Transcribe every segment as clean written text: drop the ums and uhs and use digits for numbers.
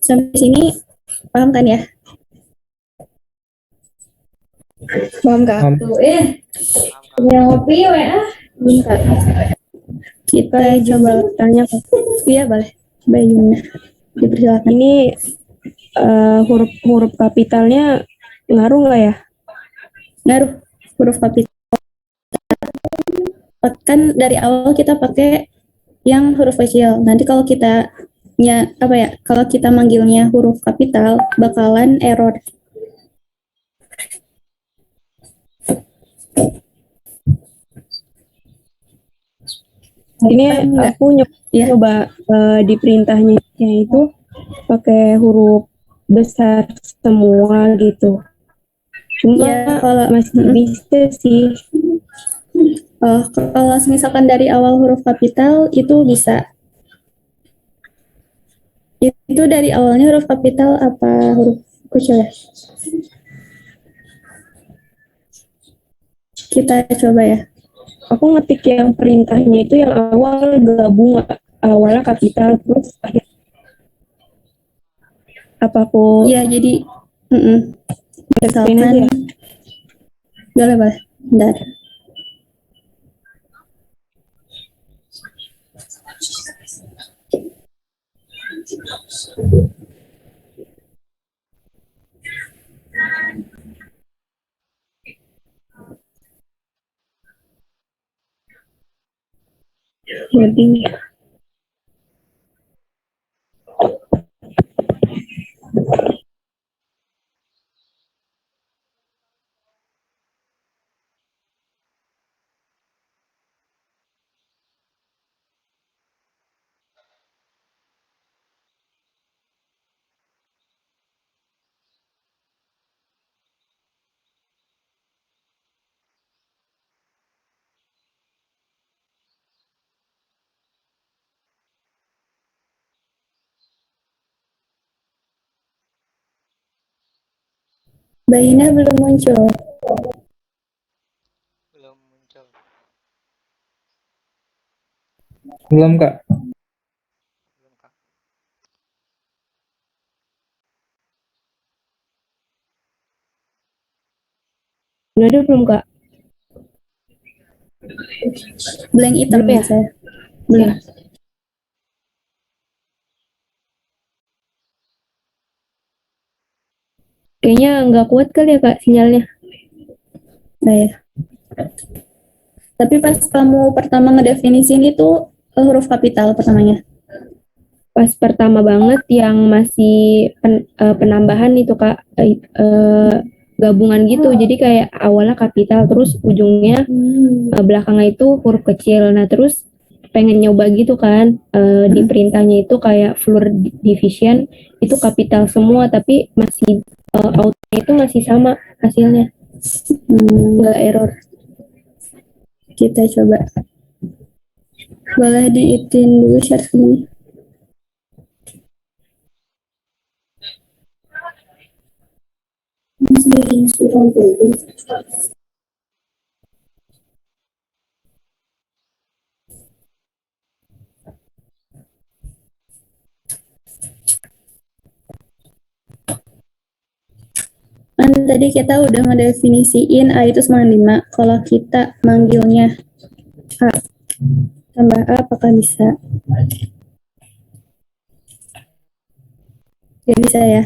Sampai sini paham kan ya? Paham kak? Paham. Paham Kak. Yang kopi WA. Bentar. Kita coba tanya kak. Iya boleh. Baik, dipersilakan. Ini huruf kapitalnya ngaruh nggak ya? Ngaruh huruf kapital. Kan dari awal kita pakai yang huruf kecil. Nanti kalau kita apa ya? Kalau kita manggilnya huruf kapital bakalan error. Ini Enggak. aku Ya. nyoba di perintahnya itu pakai huruf besar semua gitu. Cuma Ya, kalau masih bisa sih. kalau misalkan dari awal huruf kapital itu bisa. Itu dari awalnya huruf kapital apa huruf kecil ya? Kita coba ya. Aku ngetik yang perintahnya itu yang awal gabung, awalnya kapital terus akhir. Apa aku Iya, jadi ini misalkan aja ya? boleh. Bentar. Jadi Bayinya belum muncul. Belum muncul. Belum Kak. Belum Kak. udah ada belum kak? Blank hitam Belum ya? saya. Belum. Ya. Kayaknya nggak kuat kali ya kak sinyalnya. Nah ya. Tapi pas kamu pertama ngedefinisin itu huruf kapital pertamanya. Pas pertama banget yang masih penambahan itu kak, gabungan gitu. Jadi kayak awalnya kapital terus ujungnya belakangnya itu huruf kecil. Nah terus pengen nyoba gitu kan, di perintahnya itu kayak floor division itu kapital semua tapi masih outputnya itu masih sama hasilnya, nggak error. Kita coba. Boleh diitin dulu share screen. Kan tadi kita udah ngedefinisiin A itu sama 5. Kalau kita manggilnya A tambah A apakah bisa? Ya bisa ya.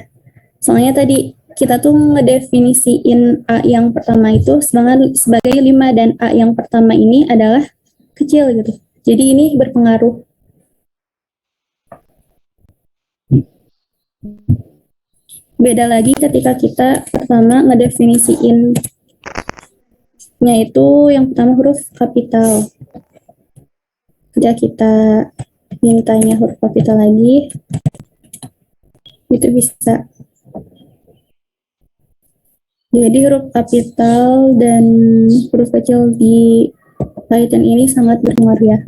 Soalnya tadi kita tuh ngedefinisiin A yang pertama itu sebagai 5 dan A yang pertama ini adalah kecil gitu. Jadi ini berpengaruh. Beda lagi ketika kita pertama ngedefinisiin nya itu yang pertama huruf kapital. Ketika kita mintanya huruf kapital lagi, itu bisa. Jadi huruf kapital dan huruf kecil di Python ini sangat berpengaruh ya.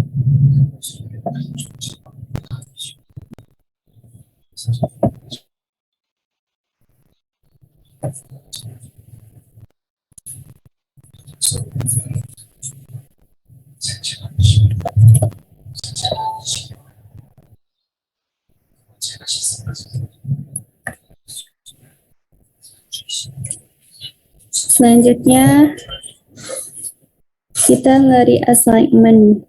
Selanjutnya kita nge-reassignment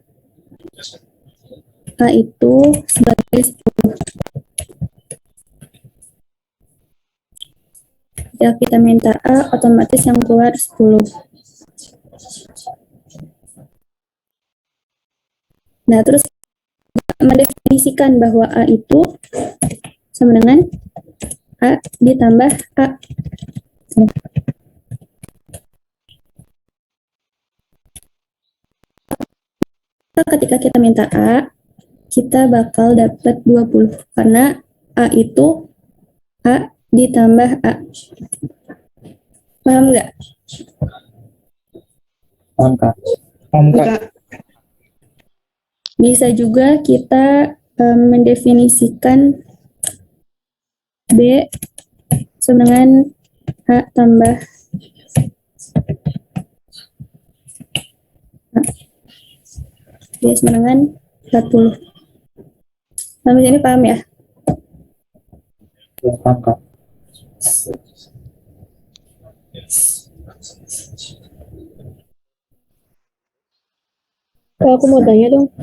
A itu sebagai 10. Jika kita minta A, otomatis yang keluar 10. Nah, terus mendefinisikan bahwa A itu sama dengan A ditambah A. Ketika kita minta A, kita bakal dapat 20 karena A itu A ditambah A. Paham nggak? Paham kak. Paham kak. Bisa juga kita mendefinisikan B sama dengan A tambah A. B sama dengan 40. Sampai sini paham ya? Ya, paham kak. Kak, aku mau tanya dong,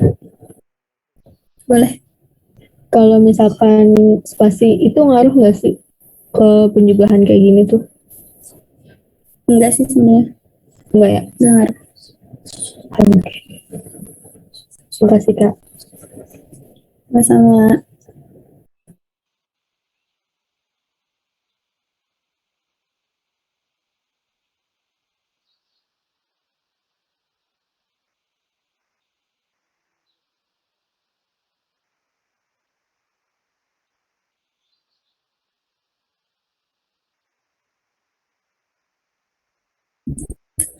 Boleh. kalau misalkan spasi itu ngaruh nggak sih ke penjumlahan kayak gini tuh? Enggak sih sebenarnya. Enggak ya? Enggak ngaruh. Makasih Kak. Sama-sama.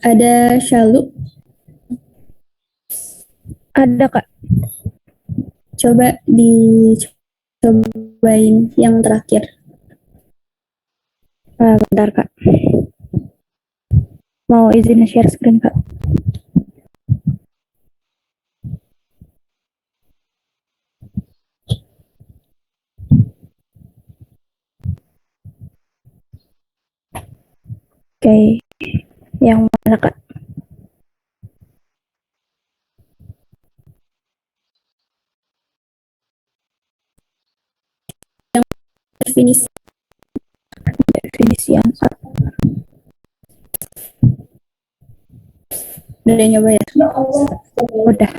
Ada Syalu. Ada Kak. Coba dicobain yang terakhir. Bentar Kak. Mau izin share screen Kak? Oke. Yang mana Kak? Definisi. Definisian A. Udah nyoba ya? Udah.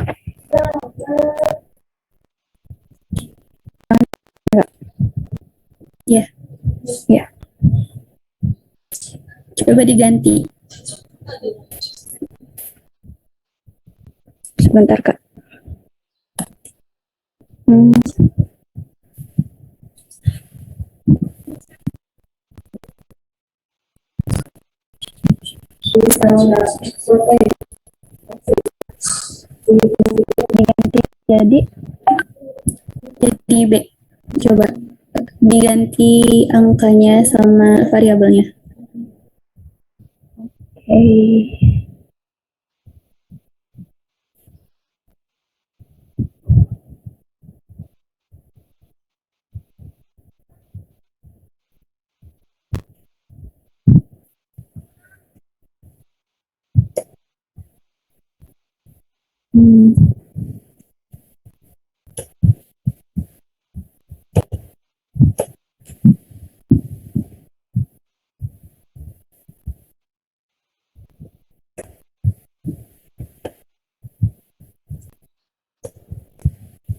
Ya. Ya. Coba diganti. Sebentar Kak. Diganti jadi B. Coba diganti angkanya sama variabelnya. oke.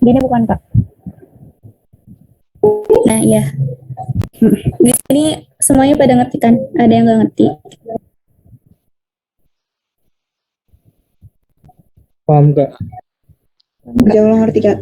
Gini bukan Kak? Nah, ya. Di sini semuanya pada ngerti kan? Ada yang nggak ngerti? Paham kak. Jauh ngerti Kak.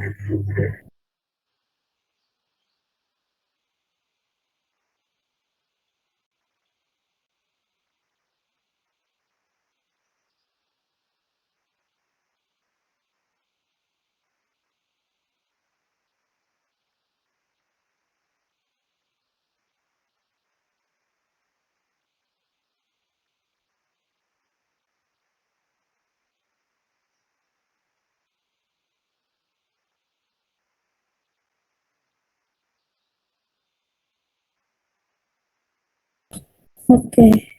Oke.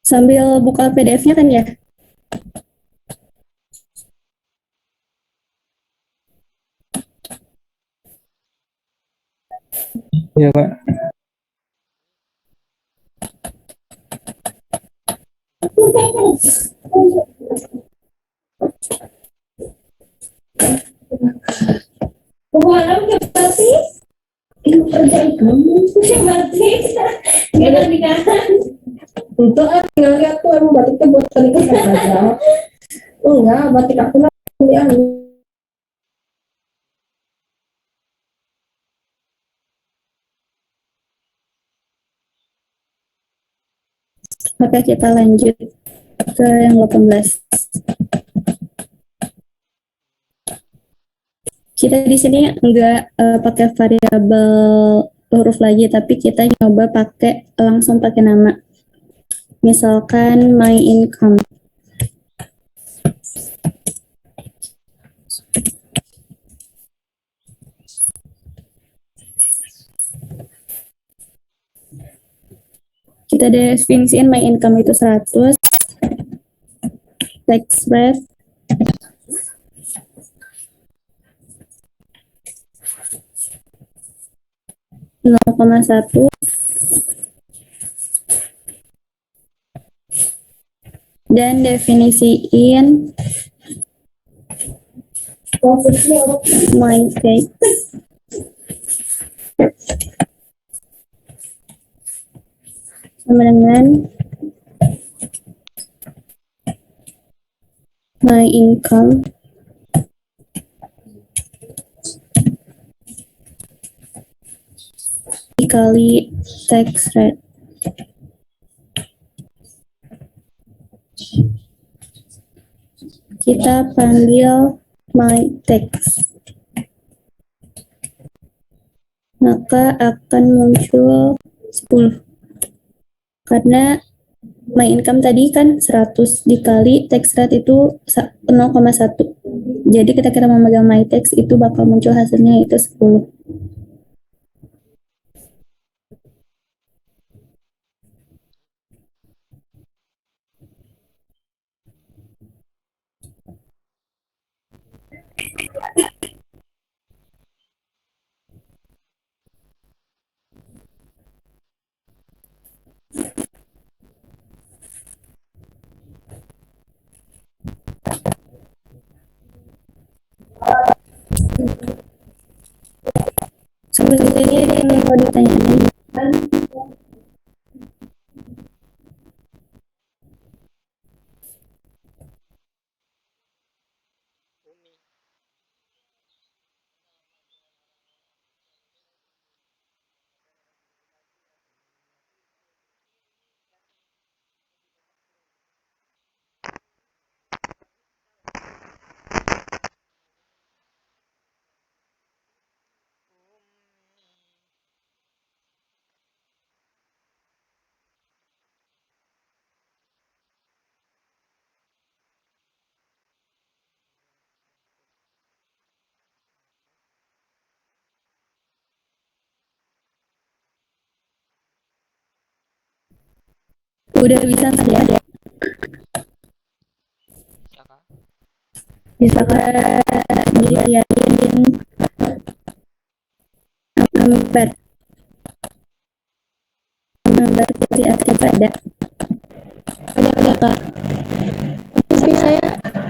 Sambil buka PDF-nya kan ya? Iya Kak. Itu tinggal lihat tuh emang batiknya buat pernikahan aja. Enggak, batik aku lah kuliah. Maka kita lanjut ke yang 18. Kita di sini nggak pakai variabel huruf lagi, tapi kita nyoba pakai langsung pakai nama. Misalkan my income. Kita definisiin my income itu 100, tax rate 0,1, dan definisiin my tax sama dengan my income dikali tax rate. Kita panggil my tax. Maka akan muncul 10. Karena my income tadi kan 100 dikali tax rate itu 0,1. Jadi ketika kita memegang my tax itu bakal muncul hasilnya itu 10. Sebenarnya ada yang mau ditanyain. Umi. Udah bisa kan ya? Bisa kak? Bisa kan dilihatin ampere. Gambar titik aktif ada. Ada kak. Tapi saya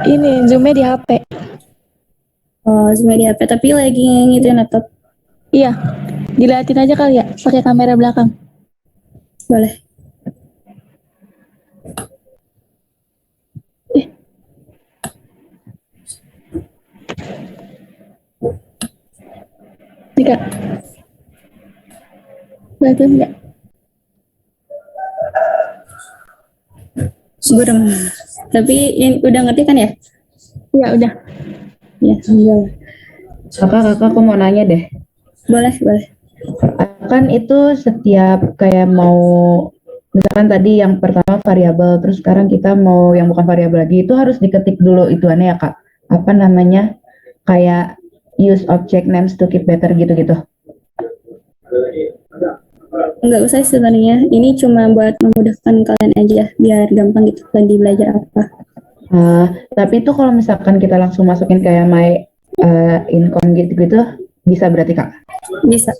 ini zoomnya di HP. Oh, zoom di HP, tapi lagi ngituin laptop. Iya, diliatin aja kali ya, pakai kamera belakang. Boleh. Nih kak. Bantu enggak? Burem. Tapi udah ngerti kan ya? Iya udah. Ya, alhamdulillah. Kakak, aku mau nanya deh. Boleh, boleh. Kan itu setiap kayak mau, misalkan tadi yang pertama variabel, terus sekarang kita mau yang bukan variabel lagi, itu harus diketik dulu ituannya ya kak? Apa namanya? Kayak use object names to keep better gitu-gitu. Nggak usah sebenarnya, ini cuma buat memudahkan kalian aja biar gampang gitu tadi belajar apa. Tapi itu kalau misalkan kita langsung masukin kayak my income gitu-gitu bisa berarti Kak? Bisa.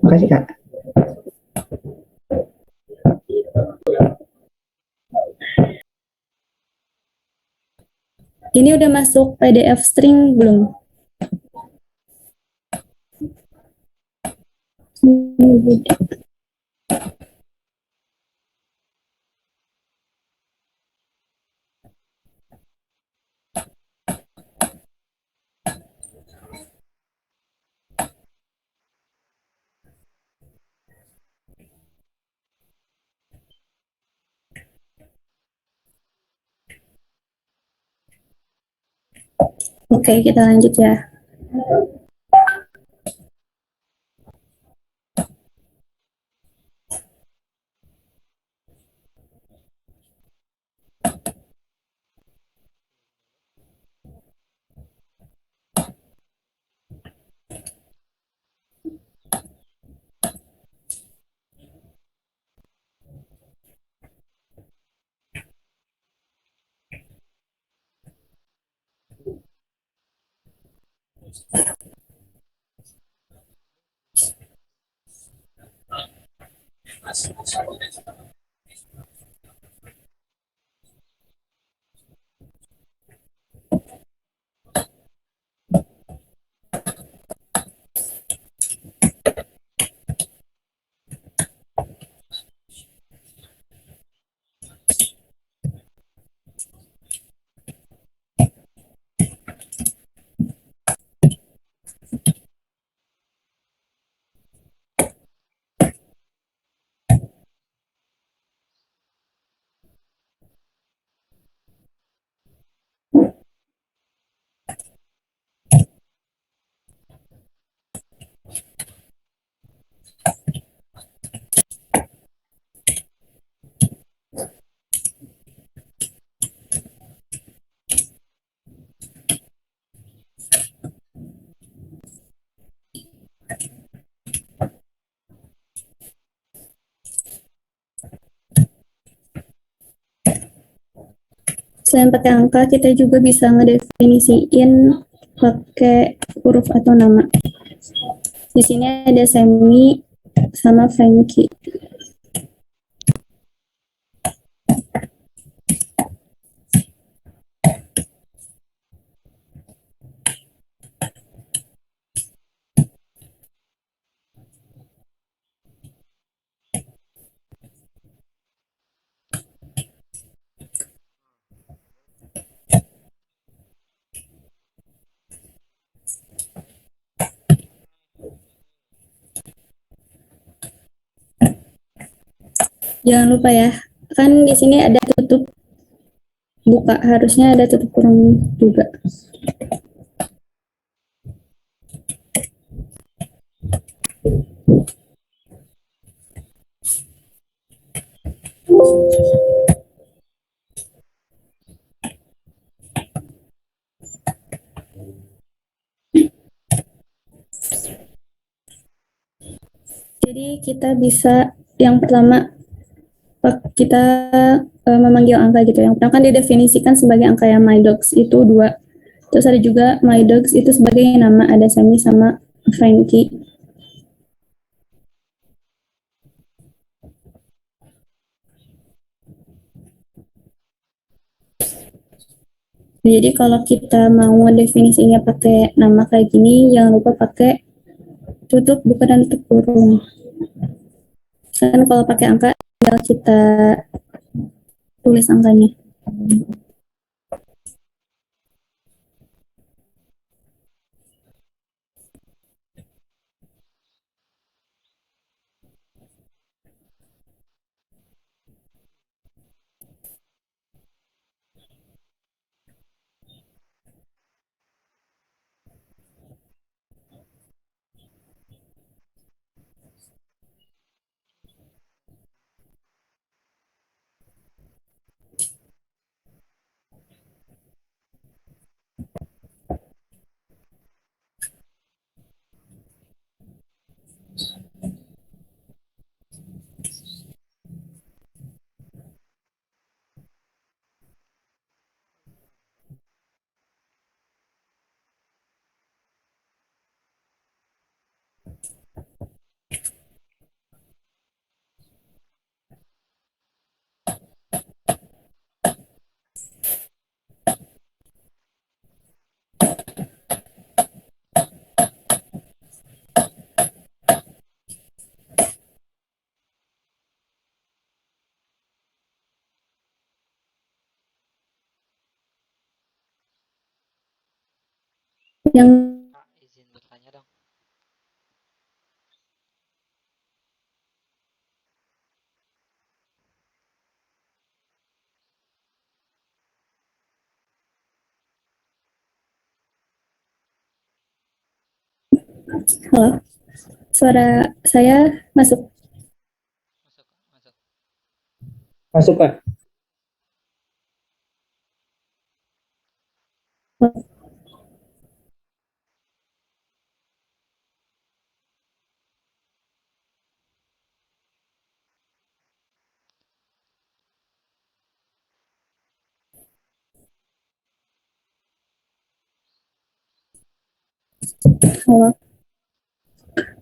Makasih Kak. Ini udah masuk PDF string belum? Oke, kita lanjut ya. Selain pakai angka, kita juga bisa ngedefinisiin pakai huruf atau nama. Di sini ada Semi sama Frankie. Jangan lupa ya, kan di sini ada tutup buka, harusnya ada tutup kurung juga. Jadi kita bisa yang pertama kita memanggil angka gitu. Yang pertama kan didefinisikan sebagai angka yang my dogs itu 2. Terus ada juga my dogs itu sebagai nama, ada Semi sama Frankie. Jadi kalau kita mau definisinya pakai nama kayak gini, jangan lupa pakai tutup buka dan tutup kurung. Kan kalau pakai angka tinggal kita tulis angkanya. Yang Kak, izin bertanya dong. halo, suara saya masuk. Masuk, masuk. Masuk Kak. Halo,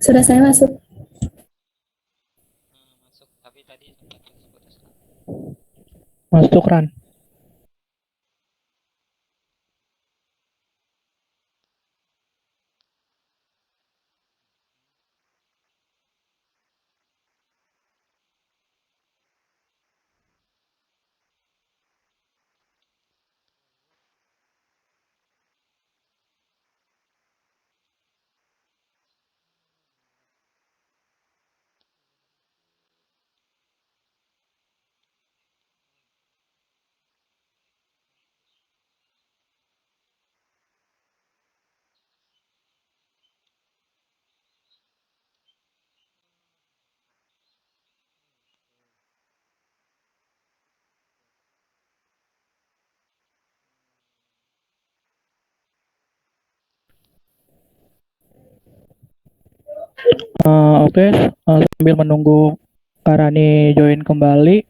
suara saya masuk. Masuk, tapi tadi sempat putus-putus, Kak. Masuk Ran. Oke, sambil menunggu Karani join kembali.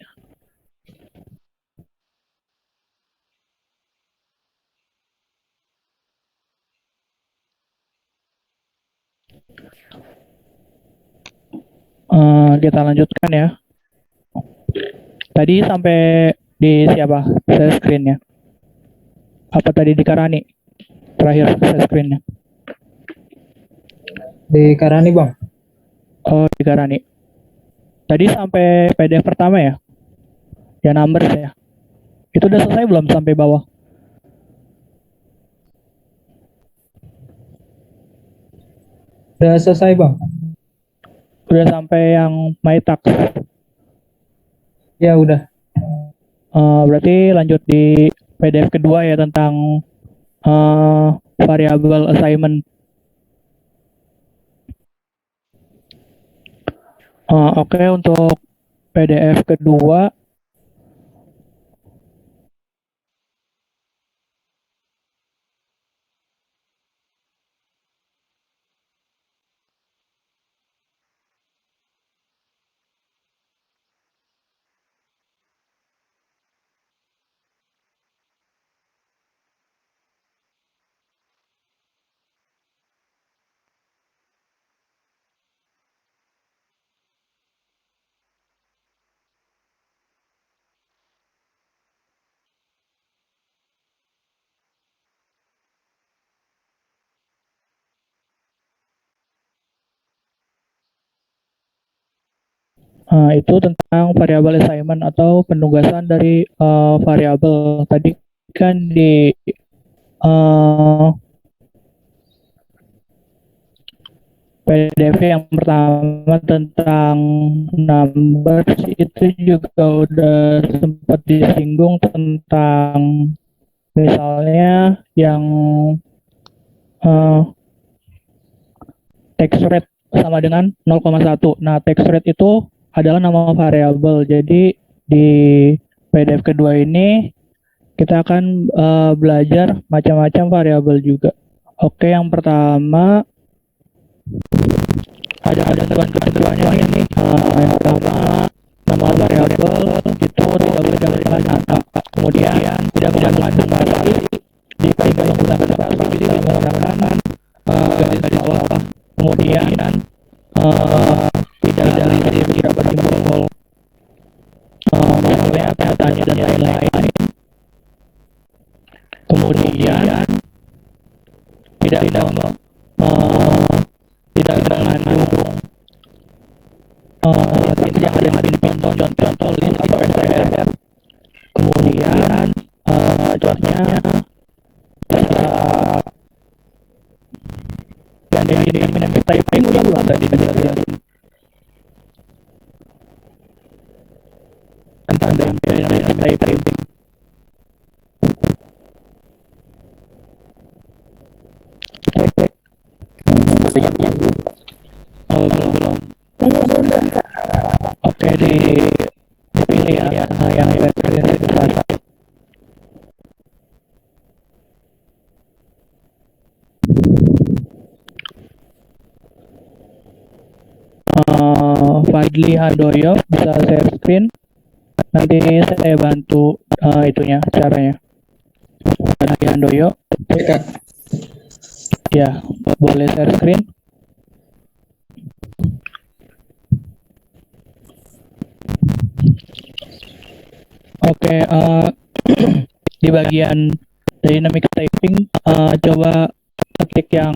Kita lanjutkan ya. Tadi sampai di siapa? Share screen-nya. Apa tadi di Karani? Terakhir share screen-nya. Di Karani Bang. Oh, di Karani. Tadi sampai PDF pertama ya? Ya numbers ya. Itu udah selesai belum sampai bawah? Udah selesai Bang. Udah sampai yang my task. Ya udah. Berarti lanjut di PDF kedua ya tentang variable assignment. Oke, untuk PDF kedua itu tentang variabel assignment atau penugasan dari variabel. Tadi kan di PDF yang pertama tentang numbers itu juga udah sempat disinggung tentang misalnya yang text rate sama dengan 0,1. Nah, text rate itu adalah nama variabel. Jadi di PDF kedua ini kita akan belajar macam-macam variabel juga. Oke, yang pertama ada ketentuannya ini. Yang pertama, nama variabel itu tidak boleh dengan nyata. Kemudian tidak boleh mengandung arti. Jika tidak menggunakan arti, tidak menggunakan garis bawah. Kemudian tidak bersimbol misalnya tanya dan lain-lain. Kemudian tidak mengandung yang ada di contoh list atau STR. Kemudian contohnya bisa dynamic typing. Cek. Oh, belum. Oke, dipilih ya, yang berintegritas. Fadli Handoyo bisa share screen. Nanti saya bantu itunya, caranya. Fadli Handoyo. Ya, boleh share screen. Oke, di bagian dynamic typing, coba ketik yang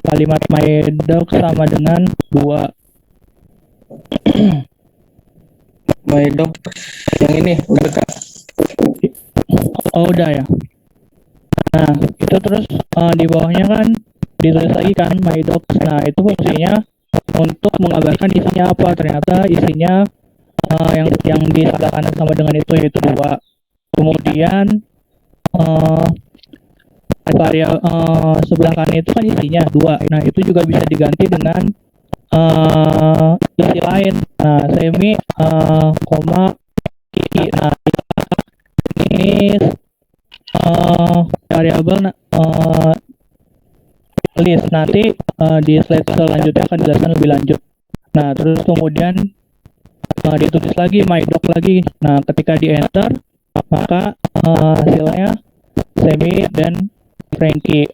kalimat my dog sama dengan 2. My dog yang ini udah Kak. Oh, udah ya. Nah, itu terus di bawahnya kan ditulis lagi kan my dogs. Nah, itu fungsinya untuk mengabarkan isinya apa. Ternyata isinya yang di sebelah kanan sama dengan itu, yaitu 2. Kemudian sebelah kanan itu kan isinya 2. Nah, itu juga bisa diganti dengan isi lain. Nah, semi koma i. Nah, ini variabel list. Nanti di slide selanjutnya akan dijelaskan lebih lanjut. Nah, terus kemudian ditulis lagi my dog lagi. Nah, ketika di enter maka hasilnya Semi dan Frankie.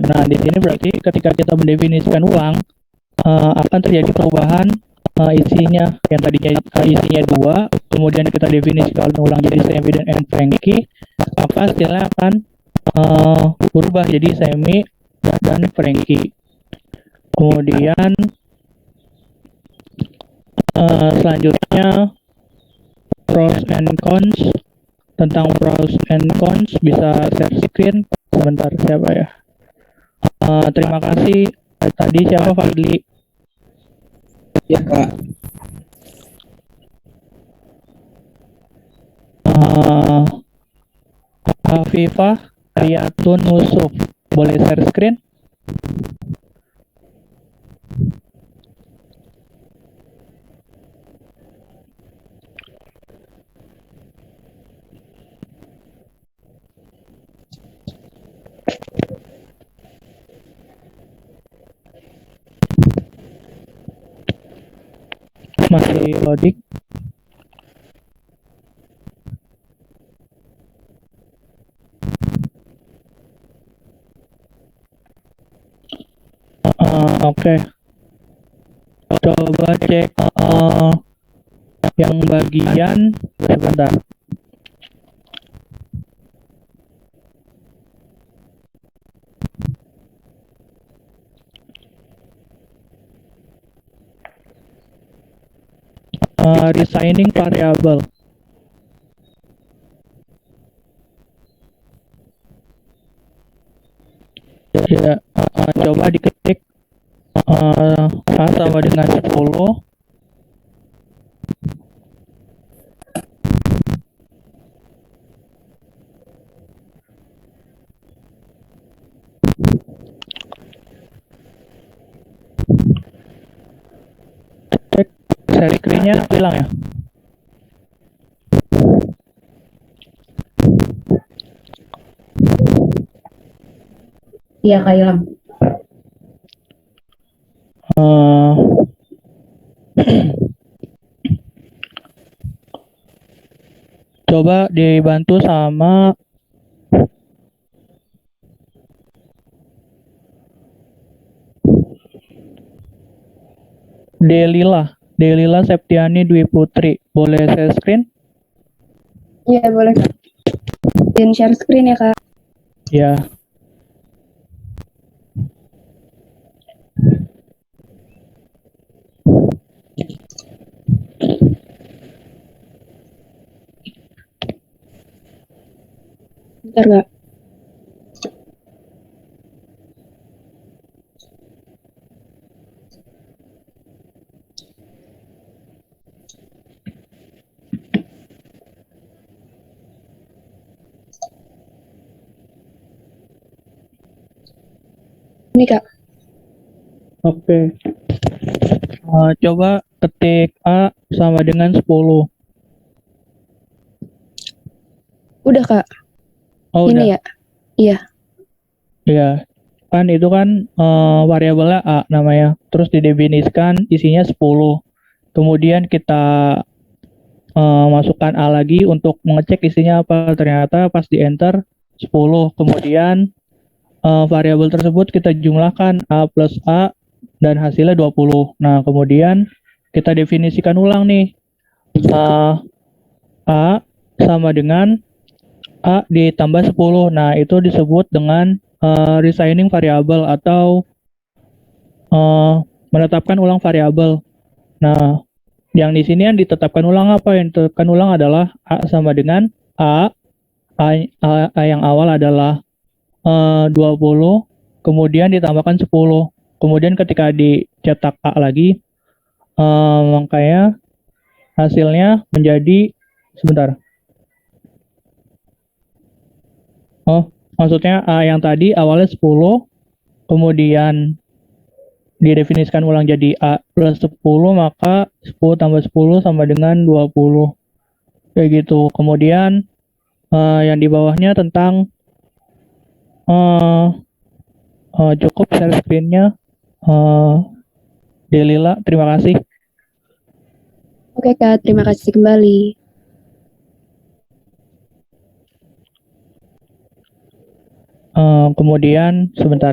Nah, di sini berarti ketika kita mendefinisikan ulang akan terjadi perubahan isinya. Yang tadinya isinya 2, kemudian kita definisikan ulang jadi Semi dan Frankie, maka hasilnya akan berubah jadi Semi dan Frankie. Kemudian selanjutnya pros and cons. Tentang pros and cons bisa share screen. Sebentar, siapa ya? Terima kasih. Tadi siapa, Fadli? Ya Kak. Afifah Riyatun Nusuf. Boleh share screen? Masih loading. Oke. Coba cek yang bagian sebentar. Resigning variable. Ya, coba diketik A sama dengan 10. Cek share screen-nya hilang ya. Iya Kak, hilang. Coba dibantu sama Delila Septiani Dwi Putri. Boleh share screen? Iya, boleh. Dan share screen ya, Kak. Ya. Bentar, Kak. Nih Kak. Oke. Coba ketik A sama dengan 10. Udah Kak. Oh, udah. Ini ya. Iya. Iya. Kan itu kan variabelnya A namanya. Terus didefinisikan isinya 10. Kemudian kita masukkan A lagi untuk mengecek isinya apa. Ternyata pas di enter 10. Kemudian variabel tersebut kita jumlahkan A plus A dan hasilnya 20. Nah, kemudian kita definisikan ulang nih. A sama dengan A ditambah 10. Nah, itu disebut dengan reassigning variabel atau menetapkan ulang variabel. Nah, yang di sini yang ditetapkan ulang apa? Yang ditetapkan ulang adalah A sama dengan A yang awal adalah 20, kemudian ditambahkan 10. Kemudian ketika dicetak A lagi, makanya hasilnya menjadi, sebentar. Oh, maksudnya A yang tadi awalnya 10, kemudian didefinisikan ulang jadi A plus 10, maka 10 tambah 10 sama dengan 20. Kayak gitu. Kemudian yang di bawahnya tentang cukup share screen-nya. Delila, terima kasih. Oke Kak, terima kasih kembali. Kemudian sebentar.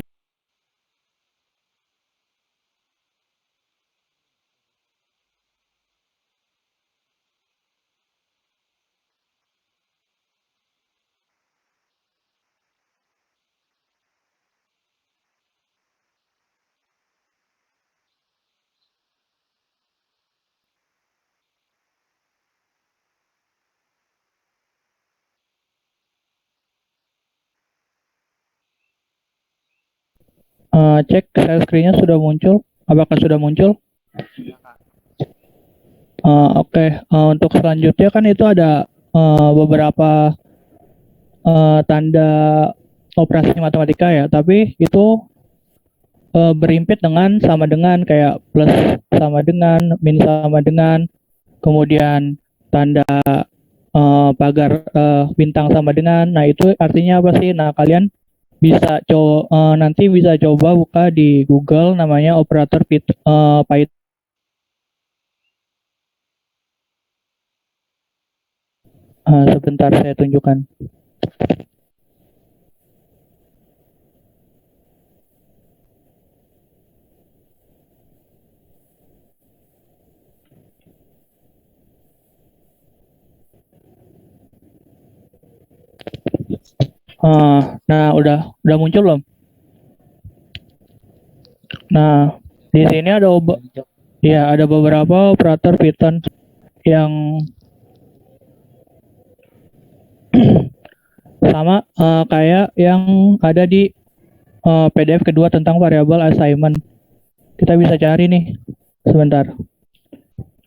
Cek share screen-nya sudah muncul. Apakah sudah muncul? Oke. Untuk selanjutnya kan itu ada beberapa tanda operasi matematika ya, tapi itu berimpit dengan sama dengan, kayak plus sama dengan, min sama dengan, kemudian tanda pagar bintang sama dengan. Nah, itu artinya apa sih? Nah, kalian bisa nanti bisa coba buka di Google, namanya operator Python. Sebentar saya tunjukkan. Nah, udah muncul belum? Nah, di sini ada ada beberapa operator Python yang sama kayak yang ada di PDF kedua tentang variabel assignment. Kita bisa cari nih. Sebentar.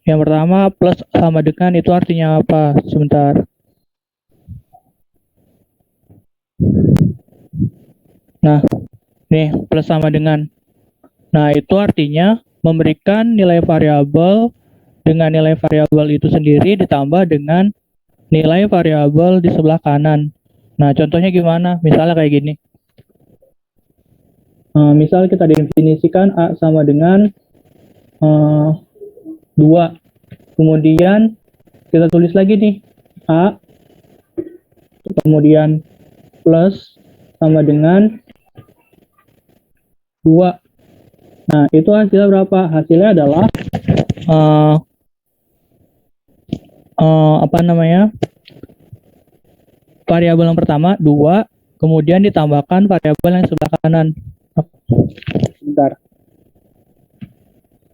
Yang pertama, plus sama dengan itu artinya apa? Sebentar. Nah, nih plus sama dengan. Nah, itu artinya memberikan nilai variabel dengan nilai variabel itu sendiri ditambah dengan nilai variabel di sebelah kanan. Nah, contohnya gimana? Misalnya kayak gini. Misal kita definisikan A sama dengan 2. Kemudian kita tulis lagi nih. A kemudian plus sama dengan 2. Nah, itu hasilnya berapa? Hasilnya adalah apa namanya? Variabel yang pertama 2, kemudian ditambahkan variabel yang sebelah kanan. Bentar.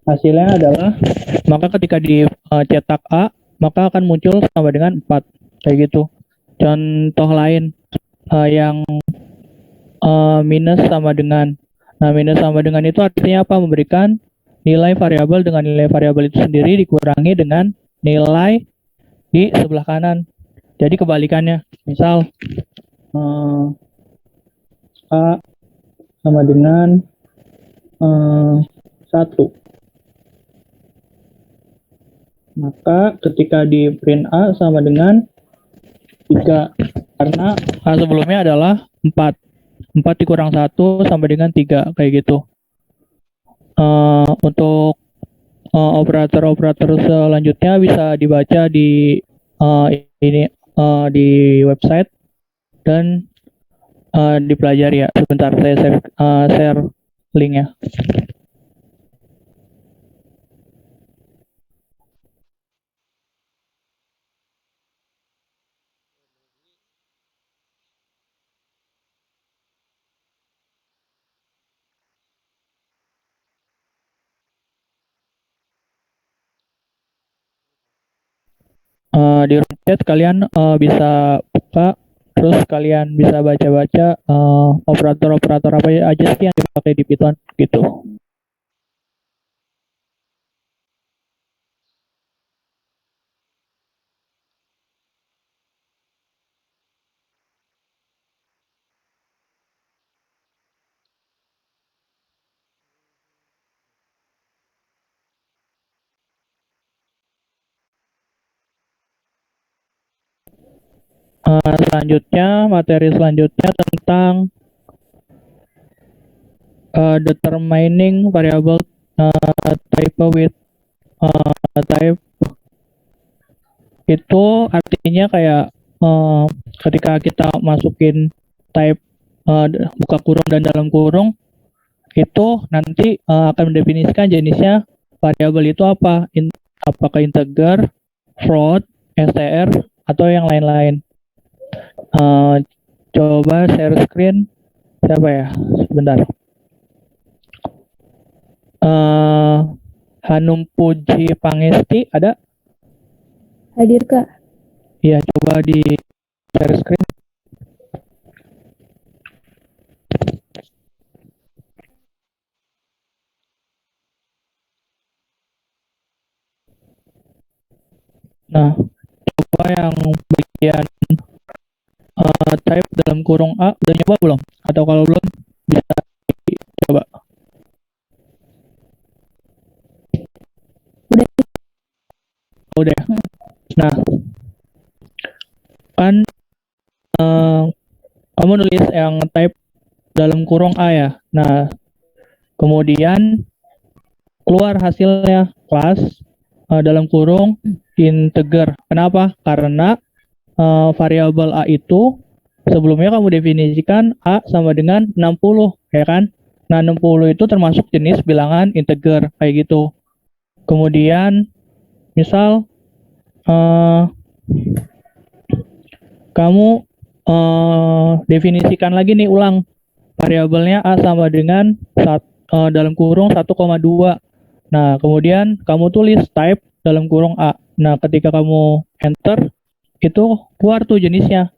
Hasilnya adalah, maka ketika dicetak A, maka akan muncul sama dengan 4. Kayak gitu. Contoh lain yang minus sama dengan. Nah, minus sama dengan itu artinya apa? Memberikan nilai variabel dengan nilai variabel itu sendiri dikurangi dengan nilai di sebelah kanan. Jadi kebalikannya. Misal A sama dengan 1. Maka ketika di print A sama dengan 3, karena A sebelumnya adalah 4. 4 dikurang 1 sama dengan 3, kayak gitu. Untuk operator-operator selanjutnya bisa dibaca di di website dan dipelajari ya. Sebentar saya share linknya. Di room chat kalian bisa buka, terus kalian bisa baca-baca operator-operator apa aja sih yang dipakai di Python gitu. Selanjutnya, materi selanjutnya tentang determining variable type with type. Itu artinya kayak ketika kita masukin type buka kurung dan dalam kurung, itu nanti akan mendefinisikan jenisnya variabel itu apa, apakah integer, float, str, atau yang lain-lain. Coba share screen. Siapa ya? Sebentar. Hanum Puji Pangesti ada? Hadir, Kak. Iya, coba di share screen. Nah, coba yang bagian type dalam kurung A udah nyoba belum? Atau kalau belum bisa coba. Udah. Nah, kan kamu nulis yang type dalam kurung A ya. Nah, kemudian keluar hasilnya kelas dalam kurung integer. Kenapa? Karena variabel A itu sebelumnya kamu definisikan A sama dengan 60, ya kan? Nah, 60 itu termasuk jenis bilangan integer, kayak gitu. Kemudian, misal kamu definisikan lagi nih ulang. Variabelnya A sama dengan dalam kurung 1,2. Nah, kemudian kamu tulis type dalam kurung A. Nah, ketika kamu enter, itu keluar tuh jenisnya.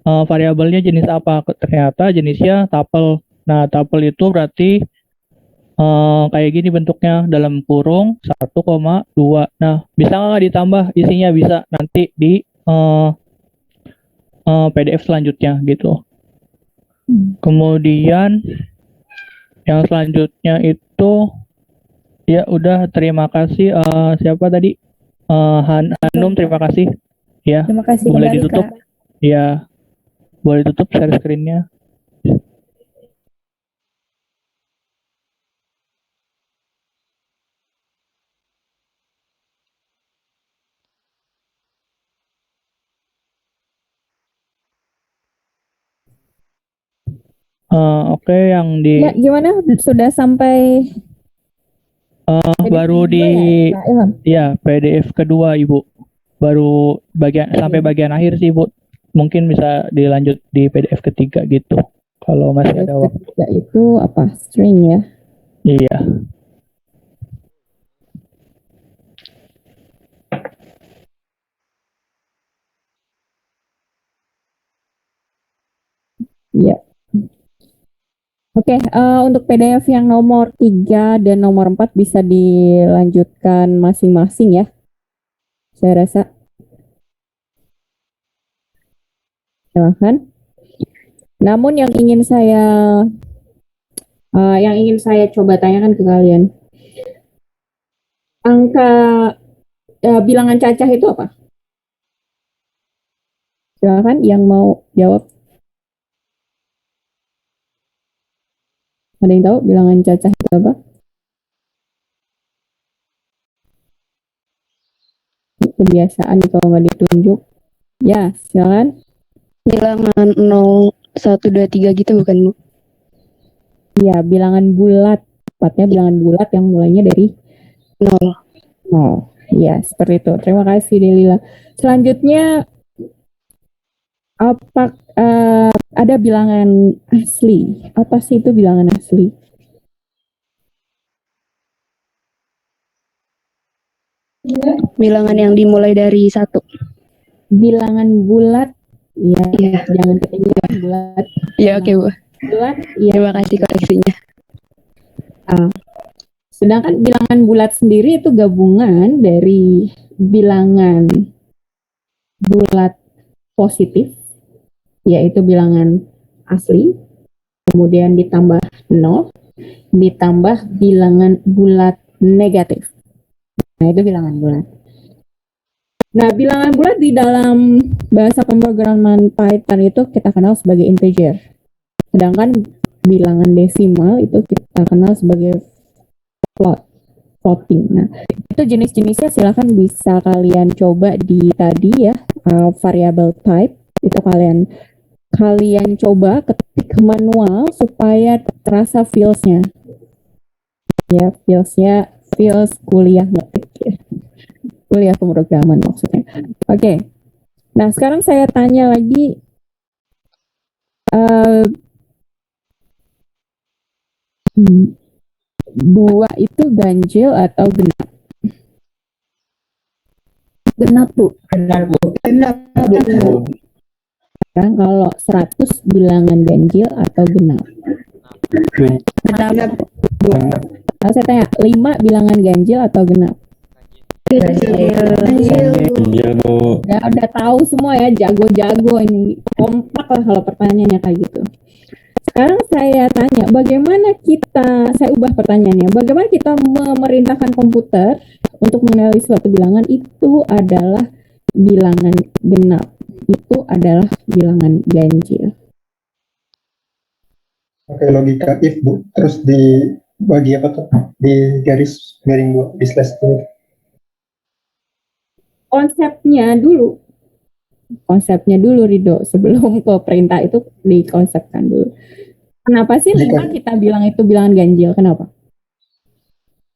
Variabelnya jenis apa? Ternyata jenisnya tuple. Nah, tuple itu berarti kayak gini bentuknya, dalam kurung 1,2. Nah, bisa nggak ditambah isinya? Bisa, nanti di PDF selanjutnya gitu. Kemudian yang selanjutnya itu ya udah, terima kasih. Siapa tadi? Hanum, terima kasih. Ya, Terima kasih boleh kembali, ditutup. Kak. Ya, boleh tutup share screen-nya. Oke, yang di Ya, gimana? Sudah sampai baru di Kak Ilham? ya PDF kedua, Ibu. Baru sampai bagian akhir sih, Bu. Mungkin bisa dilanjut di PDF ketiga gitu. Kalau masih ada waktu. Ketiga itu apa? String ya. Iya. Iya. Oke, untuk PDF yang nomor 3 dan nomor 4 bisa dilanjutkan masing-masing ya. Saya rasa. Silahkan. Namun yang ingin saya Yang ingin saya coba tanyakan ke kalian, angka bilangan cacah itu apa? Silakan yang mau jawab. Ada yang tahu bilangan cacah itu apa? Kebiasaan nih kalau nggak ditunjuk. Ya, silakan. Bilangan 0, 1, 2, 3 gitu bukan, Bu? Ya, bilangan bulat. Tepatnya bilangan bulat yang mulainya dari 0. 0. Ya, seperti itu. Terima kasih, Delila. Selanjutnya, apa ada bilangan asli? Apa sih itu bilangan asli? Bilangan yang dimulai dari 1. Bilangan bulat. Ya, Iya. jangan ketinggian bulat. Ya, oke, Bu. Bulat, ya. Terima kasih koreksinya. Sedangkan bilangan bulat sendiri itu gabungan dari bilangan bulat positif, yaitu bilangan asli, kemudian ditambah 0, ditambah bilangan bulat negatif. Nah, itu bilangan bulat. Nah, bilangan bulat di dalam bahasa pemrograman Python itu kita kenal sebagai integer. Sedangkan bilangan desimal itu kita kenal sebagai floating. Nah, itu jenis-jenisnya silahkan bisa kalian coba di tadi ya, variable type. Itu kalian coba ketik manual supaya terasa feels-nya. Ya, feels kuliah ngetik ya. Kuliah pemrograman maksudnya. Oke. Nah, sekarang saya tanya lagi, dua itu ganjil atau genap? Genap, Bu. Genap, Bu. Sekarang kalau 100 bilangan ganjil atau genap? Genap. Kalau saya tanya, 5 bilangan ganjil atau genap? Udah tahu semua ya, jago-jago ini. Kompak lah kalau pertanyaannya kayak gitu. Sekarang saya tanya, saya ubah pertanyaannya, bagaimana kita memerintahkan komputer untuk mengenali suatu bilangan itu adalah bilangan genap, itu adalah bilangan ganjil. Pakai logika if, Bu, terus dibagi apa tuh? Di garing 2, di slash 2. Konsepnya dulu Rido, sebelum ke perintah itu dikonsepkan dulu. Kenapa sih 5 kita bilang itu bilangan ganjil? Kenapa?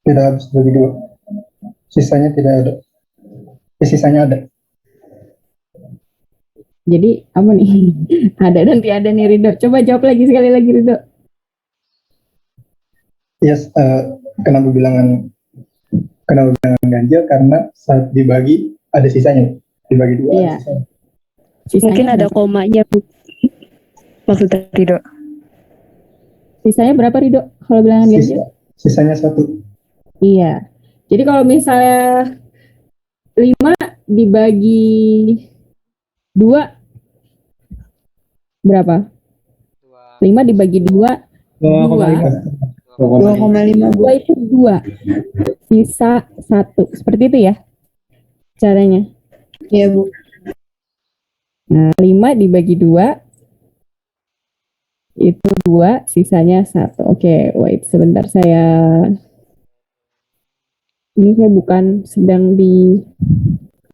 Tidak habis bagi 2. Sisanya tidak ada. Sisanya ada. Jadi apa nih? Ada dan tiada nih Rido. Coba jawab lagi sekali lagi Rido. Yes, kenapa bilangan ganjil? Karena saat dibagi ada sisanya. Dibagi 2 Iya. ada sisanya. Mungkin ada komanya, Bu. Maksudnya Rido. Sisanya berapa Rido kalau bilangan ganjil? Sisanya 1. Iya. Jadi kalau misalnya 5 dibagi 2 berapa? 5 dibagi 2 2,5. 2 itu 2. Sisa 1. Seperti itu ya caranya. Iya, Bu. Nah, 5 dibagi 2 itu 2, sisanya 1. Oke, wait sebentar ini saya bukan sedang di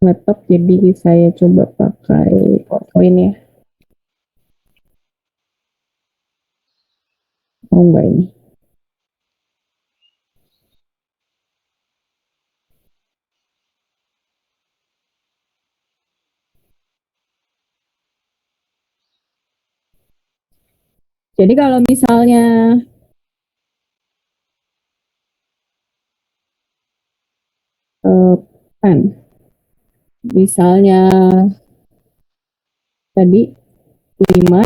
laptop, jadi saya coba pakai PowerPoint ya. Oh enggak ini. Jadi kalau misalnya misalnya tadi 5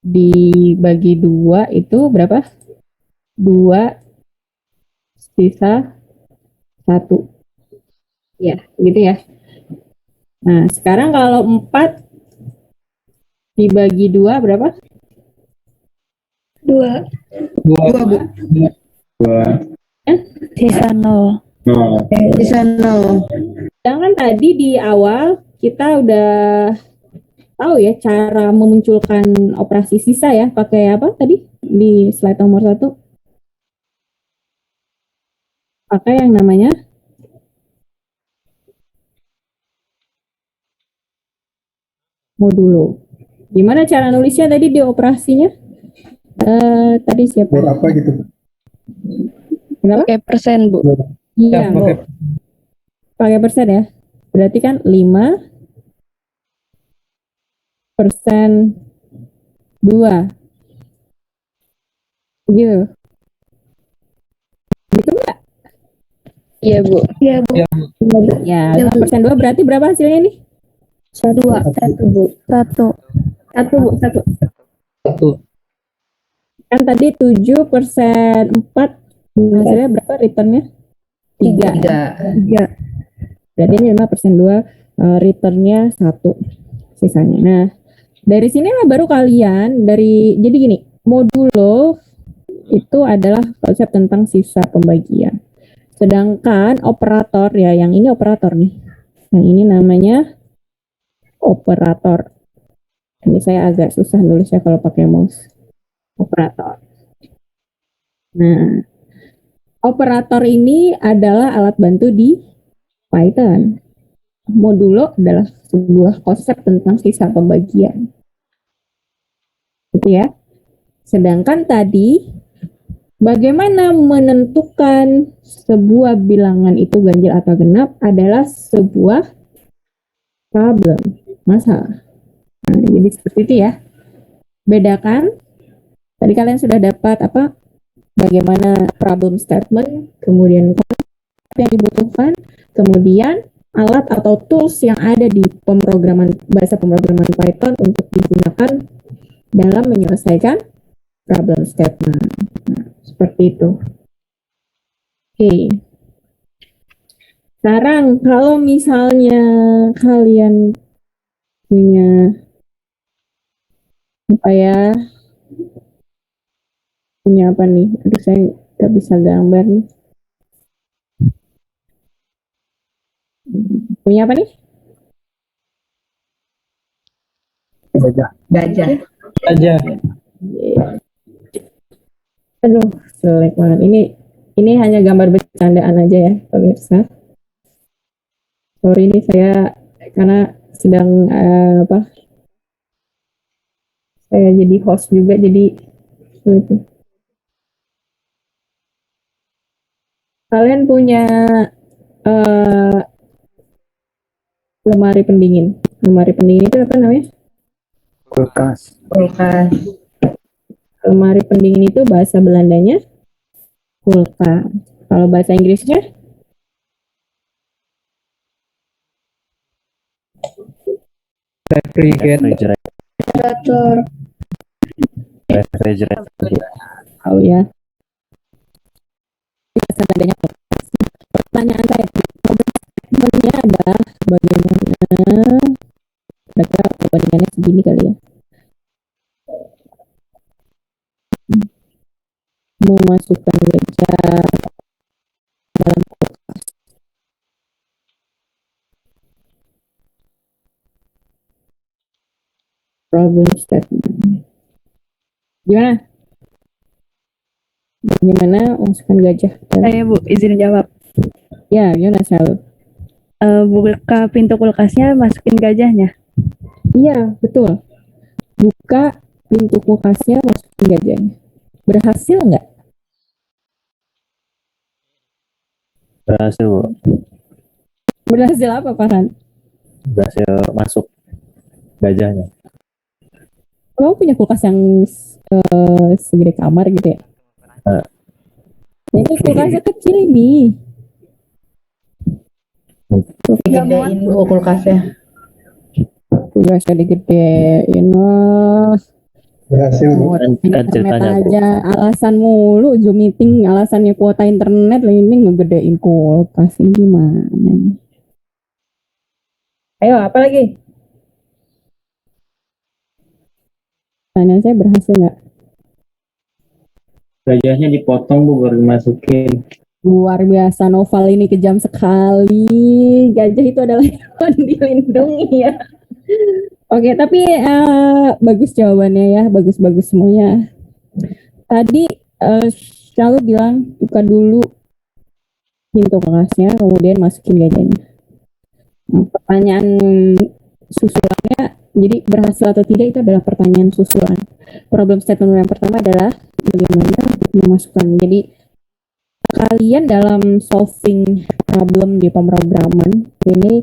dibagi 2 itu berapa? 2 sisa 1. Ya, gitu ya. Nah, sekarang kalau 4 dibagi 2 berapa? Dua. Dua, Bu. Dua. Sisa 0. Nol. Bisa 0. Sedangkan tadi di awal kita udah tahu ya cara memunculkan operasi sisa ya, pakai apa tadi di slide nomor 1? Pakai yang namanya modulo. Gimana cara nulisnya tadi di operasinya? Tadi siapa? Berapa gitu? Kenapa? Pakai persen, Bu. Iya, Pakai pakai persen ya. Berarti kan 5% 2. Gitu. Gitu nggak? Iya, Bu. Iya, Bu. Ya, 5% 2 berarti berapa hasilnya nih? 2. 1, Bu. 1. 1, Bu. 1. satu. Kan tadi 7%4. Hasilnya berapa returnnya? 3. 3. Berarti ini 5%2, returnnya 1 sisanya. Nah, dari sinilah baru kalian jadi gini, modulo itu adalah konsep tentang sisa pembagian. Sedangkan operator ya, yang ini operator nih. Yang ini namanya operator. Ini saya agak susah nulisnya kalau pakai mouse. Operator. Nah, operator ini adalah alat bantu di Python. Modulo adalah sebuah konsep tentang sisa pembagian. Gitu ya. Sedangkan tadi bagaimana menentukan sebuah bilangan itu ganjil atau genap adalah sebuah problem, masalah. Nah, jadi seperti itu ya. Bedakan. Tadi kalian sudah dapat apa? Bagaimana problem statement, kemudian yang dibutuhkan, kemudian alat atau tools yang ada di bahasa pemrograman Python untuk digunakan dalam menyelesaikan problem statement. Nah, seperti itu. Oke. Sekarang kalau misalnya kalian punya apa ya? Punya apa nih? Aduh, saya nggak bisa gambar nih. Punya apa nih? Gajah. Gajah. Gajah. Aduh, jelek banget. Ini hanya gambar bercandaan aja ya, pemirsa. Sorry ini saya karena sedang apa? Saya jadi host juga jadi sulit. Kalian punya eh, lemari pendingin. Lemari pendingin itu apa namanya? Kulkas. Kulkas. Lemari pendingin itu bahasa Belandanya kulkas. Kalau bahasa Inggrisnya Refrigerator. tahu ya. Bahasa Belandanya kulkas. Pertanyaan saya, problemnya adalah bagaimana kira-kira perbandingannya segini kali ya. Memasukkan gajah dalam kulkas. Problem statement. Gimana? Bagaimana memasukkan gajah? Saya, Bu, izin jawab. Ya, gimana Sal? Buka pintu kulkasnya, masukin gajahnya. Iya, betul. Buka pintu kulkasnya, masukin gajahnya. Berhasil nggak? Berhasil, Bu. Berhasil apa, Farhan? Berhasil masuk gajahnya. Kamu punya kulkas yang segede kamar gitu ya? Ini kulkasnya kecil ini. Digedein Bu kulkasnya. Kulkasnya digedein lah. Berhasil. Kan Internet ceritanya, Bu. aja alasan mulu Zoom meeting, alasannya kuota internet lah, ini ngegedein kulkas, ini gimana nih? Ayo apa lagi? Tanya saya berhasil nggak? Gajahnya dipotong Bu, baru dimasukin. Luar biasa, Noval ini kejam sekali. Gajah itu adalah hewan dilindungi ya. Oke, tapi bagus jawabannya ya, bagus-bagus semuanya. Tadi Syalu bilang buka dulu pintu kelasnya, kemudian masukin gajahnya. Nah, pertanyaan susulannya, jadi berhasil atau tidak itu adalah pertanyaan susulan. Problem statement yang pertama adalah bagaimana memasukkan. Jadi kalian dalam solving problem di pemrograman ini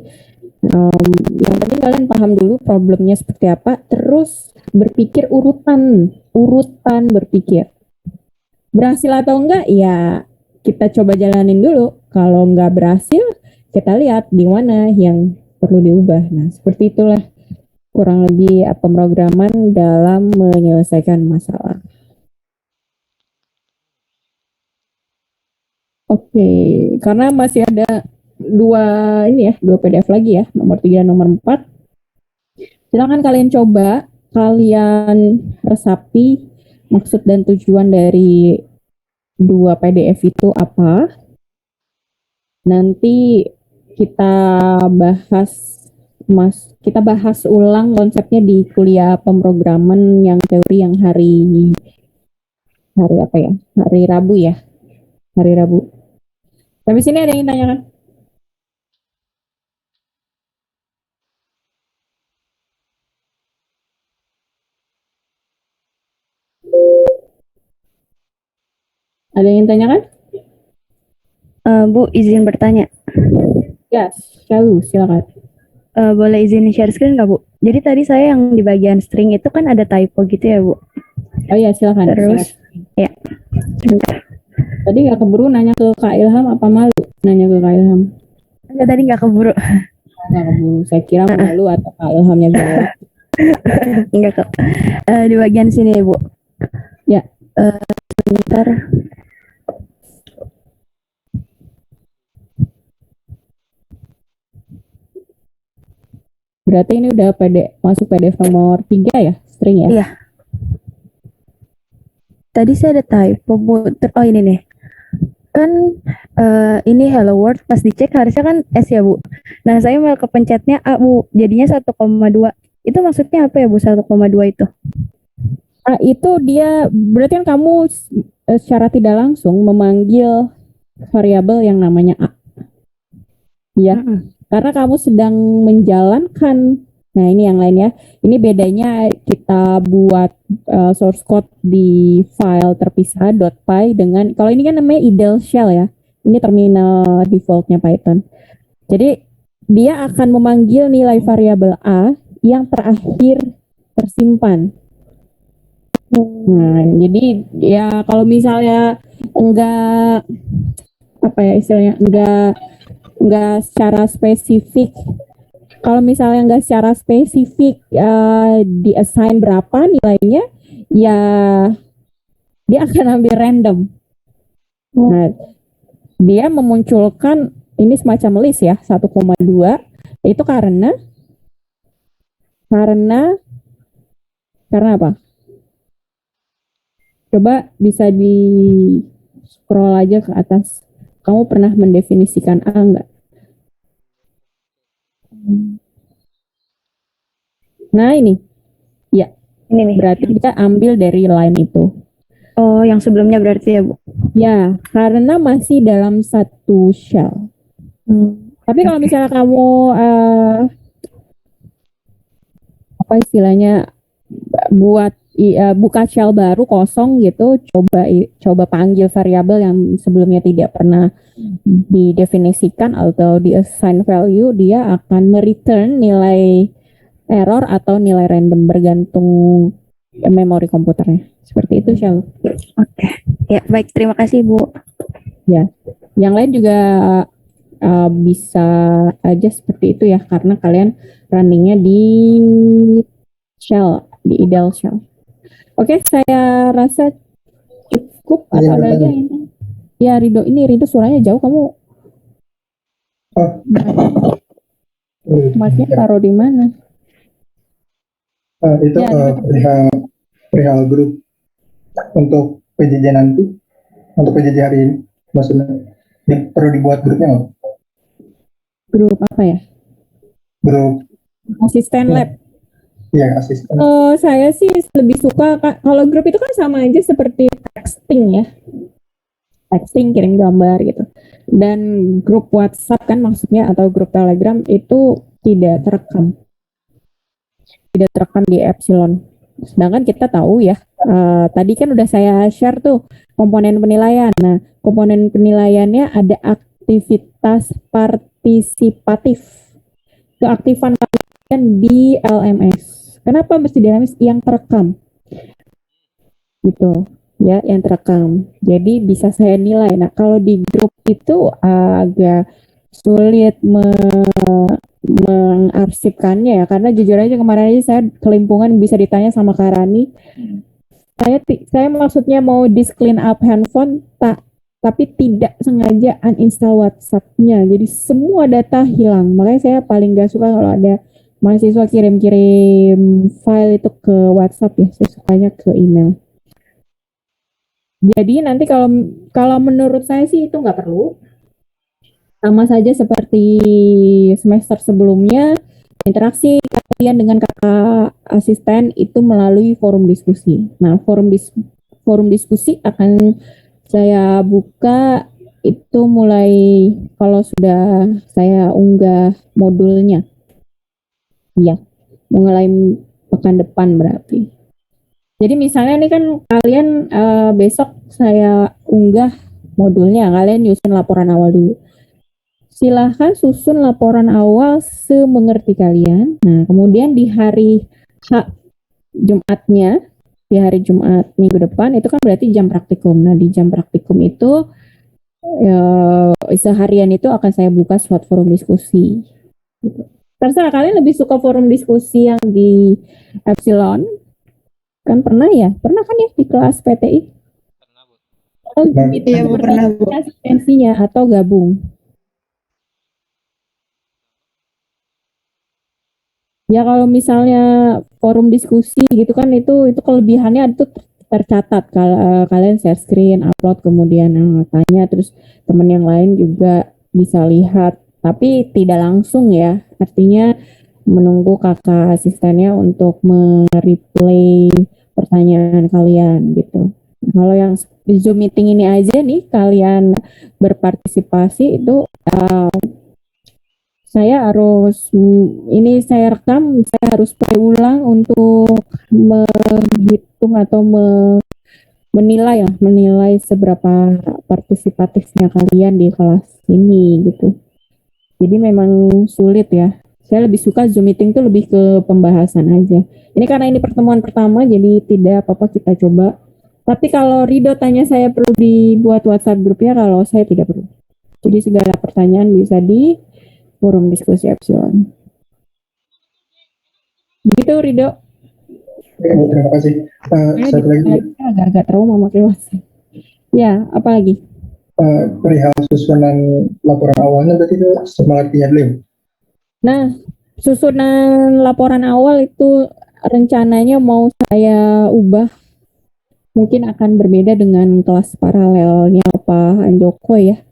yang penting kalian paham dulu problemnya seperti apa, terus berpikir urutan berpikir. Berhasil atau enggak ya kita coba jalanin dulu. Kalau enggak berhasil, kita lihat di mana yang perlu diubah. Nah, seperti itulah kurang lebih pemrograman dalam menyelesaikan masalah. Oke, karena masih ada dua PDF lagi ya, nomor 3 dan nomor 4. Silakan kalian coba, kalian resapi maksud dan tujuan dari dua PDF itu apa. Nanti kita bahas ulang konsepnya di kuliah pemrograman yang teori yang hari apa ya? Hari Rabu ya. Hari Rabu. Tapi sini ada yang tanya kan? Ada yang tanyakan? Bu, izin bertanya. Ya, silakan. Boleh izin share screen nggak, Bu? Jadi tadi saya yang di bagian string itu kan ada typo gitu ya, Bu? Oh iya, silakan. Terus, ya, sebentar. Tadi nggak keburu nanya ke Kak Ilham, apa malu nanya ke Kak Ilham? Enggak, tadi nggak keburu. Nggak keburu, saya kira malu atau Kak Ilhamnya jawab. Enggak kok. Di bagian sini ya, Bu. Ya. Sebentar. Berarti ini udah masuk PDF nomor 3 ya, string ya? Iya. Tadi saya ada typo, Bu. Oh, ini nih. Kan ini hello world, pas dicek harusnya kan S ya, Bu. Nah, saya malah kepencetnya A, Bu. Jadinya 1,2. Itu maksudnya apa ya, Bu, 1,2 itu? Itu dia, berarti kan kamu secara tidak langsung memanggil variabel yang namanya A. Ya. Karena kamu sedang menjalankan, nah ini yang lain ya, ini bedanya kita buat source code di file terpisah .py dengan, kalau ini kan namanya idle shell ya, ini terminal defaultnya Python. Jadi dia akan memanggil nilai variabel A yang terakhir tersimpan. Nah, jadi ya kalau misalnya enggak, apa ya istilahnya, enggak secara spesifik. Kalau misalnya enggak secara spesifik di assign berapa nilainya, ya dia akan ambil random. Nah, dia memunculkan ini semacam list ya, 1,2. Itu karena apa? Coba bisa di scroll aja ke atas. Kamu pernah mendefinisikan A enggak? Nah ini, ya, Ini nih. berarti kita ambil dari line itu. Oh, yang sebelumnya berarti ya, Bu? Ya, karena masih dalam satu shell. Tapi kalau misalnya kamu apa istilahnya buat buka shell baru kosong gitu, coba panggil variabel yang sebelumnya tidak pernah didefinisikan atau di assign value, dia akan mereturn nilai error atau nilai random bergantung memori komputernya. Seperti itu, Shell. Oke. Ya, baik, terima kasih, Bu. Ya. Yang lain juga bisa aja seperti itu ya, karena kalian runningnya di shell, di ideal shell. Oke, saya rasa cukup. Atau ada lagi yang ya, Rido suaranya jauh, kamu mic-nya taruh di mana? Itu perihal grup untuk PJJ nanti, untuk PJJ hari ini, maksudnya perlu dibuat grupnya nggak? Grup apa ya? Grup, Asisten ya, lab. ya asisten. Saya sih lebih suka kalau grup itu kan sama aja seperti texting ya. Texting, kirim gambar gitu. Dan grup WhatsApp kan maksudnya atau grup Telegram itu tidak terekam. Tidak terekam di Epsilon. Sedangkan kita tahu ya, tadi kan udah saya share tuh komponen penilaian. Nah, komponen penilaiannya ada aktivitas partisipatif. Keaktifan kalian di LMS. Kenapa mesti di LMS? Yang terekam. Gitu. Ya, yang terekam. Jadi bisa saya nilai. Nah, kalau di grup itu agak sulit mengarsipkannya ya, karena jujur aja kemarin aja saya kelimpungan bisa ditanya sama Karani. Saya maksudnya mau clean up handphone tapi tidak sengaja uninstall WhatsApp-nya. Jadi semua data hilang. Makanya saya paling gak suka kalau ada mahasiswa kirim-kirim file itu ke WhatsApp ya. Saya sukanya ke email. Jadi nanti kalau menurut saya sih itu nggak perlu. Sama saja seperti semester sebelumnya, interaksi kalian dengan kakak asisten itu melalui forum diskusi. Nah, forum diskusi akan saya buka itu mulai kalau sudah saya unggah modulnya. Ya, mulai pekan depan berarti. Jadi misalnya nih kan kalian besok saya unggah modulnya, kalian nyusun laporan awal dulu. Silahkan susun laporan awal semengerti kalian. Nah, kemudian di hari Jumatnya, di hari Jumat minggu depan, itu kan berarti jam praktikum. Nah, di jam praktikum itu, seharian itu akan saya buka slot forum diskusi. Terserah kalian lebih suka forum diskusi yang di Epsilon. Kan pernah ya? Pernah kan ya di kelas PTI? Oh, Iya, Bu, pernah, Bu. Asistensinya atau gabung? Ya kalau misalnya forum diskusi gitu kan itu kelebihannya itu tercatat kalau kalian share screen, upload kemudian tanya terus teman yang lain juga bisa lihat tapi tidak langsung ya. Artinya menunggu kakak asistennya untuk mereplay pertanyaan kalian gitu. Kalau yang Zoom meeting ini aja nih kalian berpartisipasi itu saya harus ini saya rekam, saya harus play ulang untuk menghitung atau menilai seberapa partisipatifnya kalian di kelas ini gitu. Jadi memang sulit ya. Saya lebih suka Zoom meeting itu lebih ke pembahasan aja. Ini karena ini pertemuan pertama jadi tidak apa-apa kita coba. Tapi kalau Rido tanya saya perlu dibuat WhatsApp grupnya, kalau saya tidak perlu. Jadi segala pertanyaan bisa di forum diskusi Epsilon. Begitu Rido. Terima kasih. Satu lagi. Agak-agak trauma pakai WhatsApp. Ya, apa lagi? Perihal susunan laporan awalnya berarti itu semangatnya dulu. Nah, susunan laporan awal itu rencananya mau saya ubah. Mungkin akan berbeda dengan kelas paralelnya Pak Anjoko ya.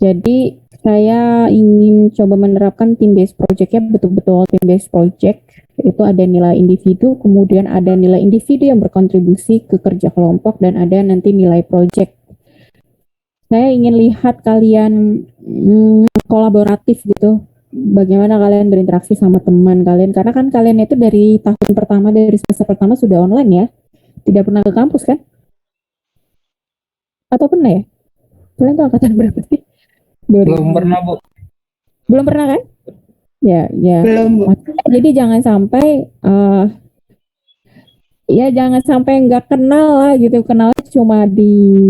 Jadi saya ingin coba menerapkan team based project-nya betul-betul team based project. Itu ada nilai individu, kemudian ada nilai individu yang berkontribusi ke kerja kelompok dan ada nanti nilai project. Saya ingin lihat kalian kolaboratif gitu. Bagaimana kalian berinteraksi sama teman kalian karena kan kalian itu dari tahun pertama dari semester pertama sudah online ya. Tidak pernah ke kampus kan? Atau pernah ya? Kalian tuh angkatan berapa sih? Belum pernah, Bu. Belum pernah kan? Ya. Belum, Bu. Jadi jangan sampai jangan sampai nggak kenal lah gitu. Kenal cuma di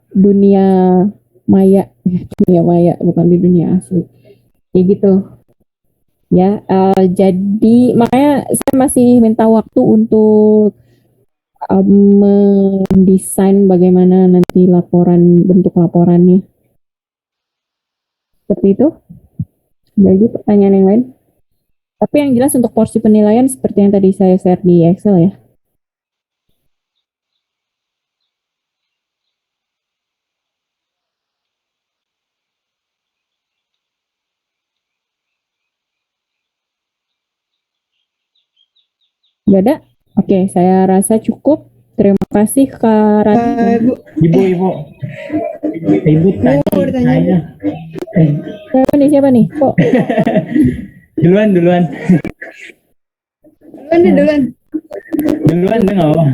dunia maya, bukan di dunia asli. Kayak gitu. Ya, jadi makanya saya masih minta waktu untuk mendesain bagaimana nanti bentuk laporannya. Seperti itu. Bagi pertanyaan yang lain. Tapi yang jelas untuk porsi penilaian seperti yang tadi saya share di Excel ya. Gak ada? Oke, saya rasa cukup. Terima kasih Kak Rani. Ibu. Ibu tadi saya. Siapa nih? Kok Duluan. Duluan Duluan deh nggak apa.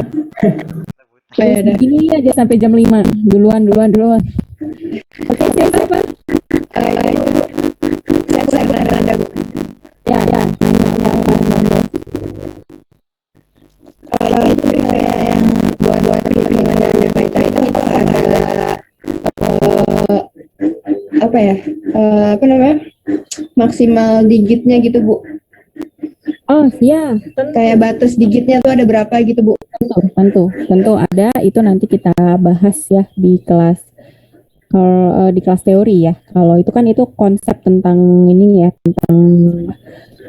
begini aja sampai jam 5. Duluan. Oke, siapa? Ya. Apa ya? Apa namanya? Maksimal digitnya gitu, Bu. Oh, ya. Kayak batas digitnya tuh ada berapa gitu, Bu? Tentu ada. Itu nanti kita bahas ya di kelas. Kalau di kelas teori ya. Kalau itu kan itu konsep tentang ini ya, tentang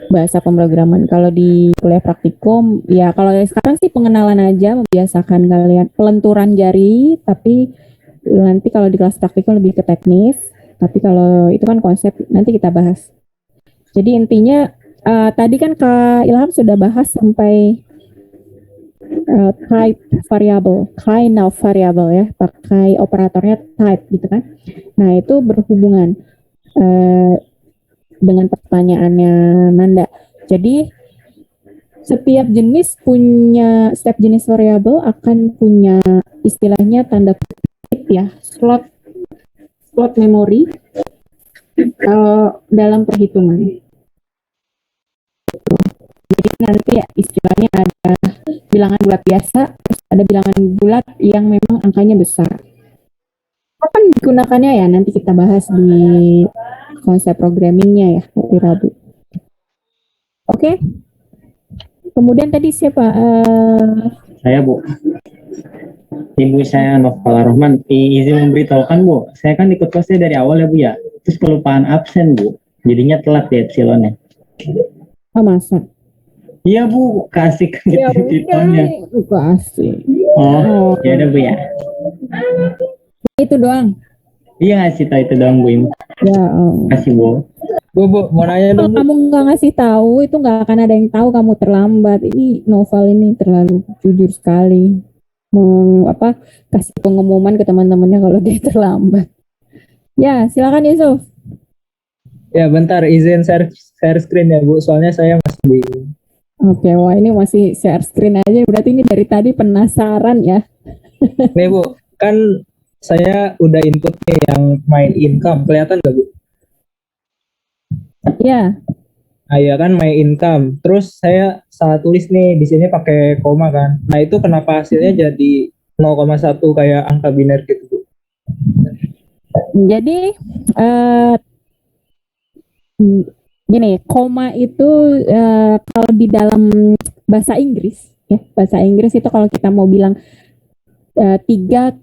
bahasa pemrograman. Kalau di kuliah praktikum, ya kalau sekarang sih pengenalan aja, membiasakan kalian pelenturan jari, tapi nanti kalau di kelas praktikum lebih ke teknis. Tapi kalau itu kan konsep, nanti kita bahas. Jadi intinya, tadi kan Kak Ilham sudah bahas sampai type variable, kind of variable ya, pakai operatornya type gitu kan. Nah itu berhubungan dengan pertanyaannya Nanda. Jadi setiap jenis variable akan punya istilahnya tanda kutip ya, slot memori dalam perhitungan. Jadi nanti ya istilahnya ada bilangan bulat biasa, terus ada bilangan bulat yang memang angkanya besar. Kapan digunakannya ya? Nanti kita bahas di konsep programmingnya ya, nanti Rabu. Oke. Kemudian tadi siapa? Saya, Bu. Ibu saya Noval Rahman. Izin memberitahukan, Bu. Saya kan ikut kelasnya dari awal ya, Bu ya. Terus kelupaan absen, Bu. Jadinya telat di epsilonnya. Oh, masa? Iya, Bu. Kasih Ya teleponnya. kasih. Oh, ya udah, Bu ya. Itu doang. Iya, ngasih tahu itu doang, Bu. Ya. Kasih, Bu. Bu, mau nanya Kalau dong, Bu. kamu nggak ngasih tahu, itu nggak akan ada yang tahu kamu terlambat. Ini Noval ini terlalu jujur sekali. Kasih pengumuman ke teman-temannya kalau dia terlambat. Ya, silakan Yusuf. Ya, bentar izin share screen ya, Bu. Soalnya saya masih bingung. Oke, wah ini masih share screen aja. Berarti ini dari tadi penasaran ya. Nih, Bu. Kan saya udah input nih yang my income. Kelihatan nggak, Bu? Ya. Nah, ya kan my income. Terus saya salah tulis nih di sini pakai koma kan. Nah, itu kenapa hasilnya jadi 0,1 kayak angka biner gitu, Bu? Jadi gini, koma itu kalau di dalam bahasa Inggris ya, bahasa Inggris itu kalau kita mau bilang 3,27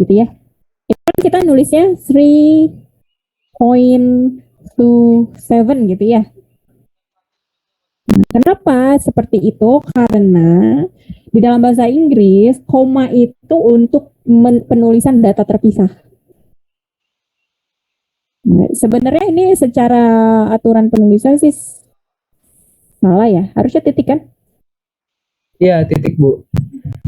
gitu ya. Itu kan kita nulisnya 3.27 gitu ya. Kenapa seperti itu? Karena di dalam bahasa Inggris, koma itu untuk penulisan data terpisah. Nah, sebenarnya ini secara aturan penulisan sih salah ya. Harusnya titik kan? Iya, titik, Bu.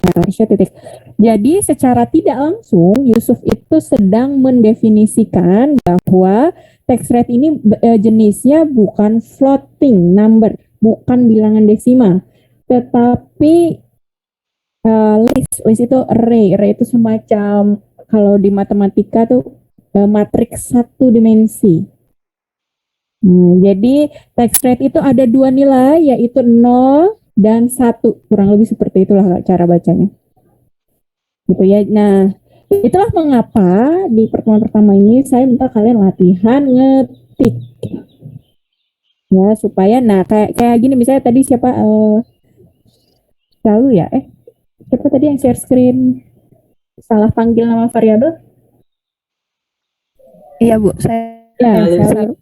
Nah, harusnya titik. Jadi secara tidak langsung Yusuf itu sedang mendefinisikan bahwa text rate ini jenisnya bukan floating number, bukan bilangan desimal, tetapi list itu array itu semacam kalau di matematika tuh matriks satu dimensi. Jadi text rate itu ada dua nilai, yaitu 0 dan 1, kurang lebih seperti itulah cara bacanya. Gitu ya. Nah, itulah mengapa di pertemuan pertama ini saya minta kalian latihan ngetik. Ya, supaya kayak gini misalnya tadi siapa selalu ya siapa tadi yang share screen salah panggil nama variabel? Iya, Bu. Saya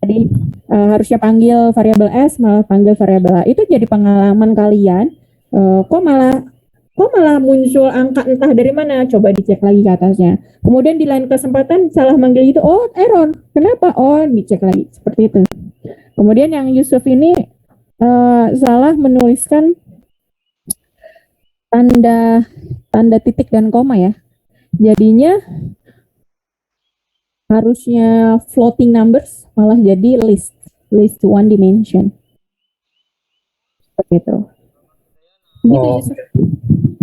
Tadi harusnya panggil variabel S malah panggil variabel A. Itu jadi pengalaman kalian. Kok malah muncul angka entah dari mana? Coba dicek lagi ke atasnya. Kemudian di lain kesempatan salah manggil itu, oh error. Kenapa? Oh dicek lagi seperti itu. Kemudian yang Yusuf ini salah menuliskan tanda titik dan koma ya. Jadinya harusnya floating numbers malah jadi list one dimension. Seperti itu. Gitu, Oh, Yusuf.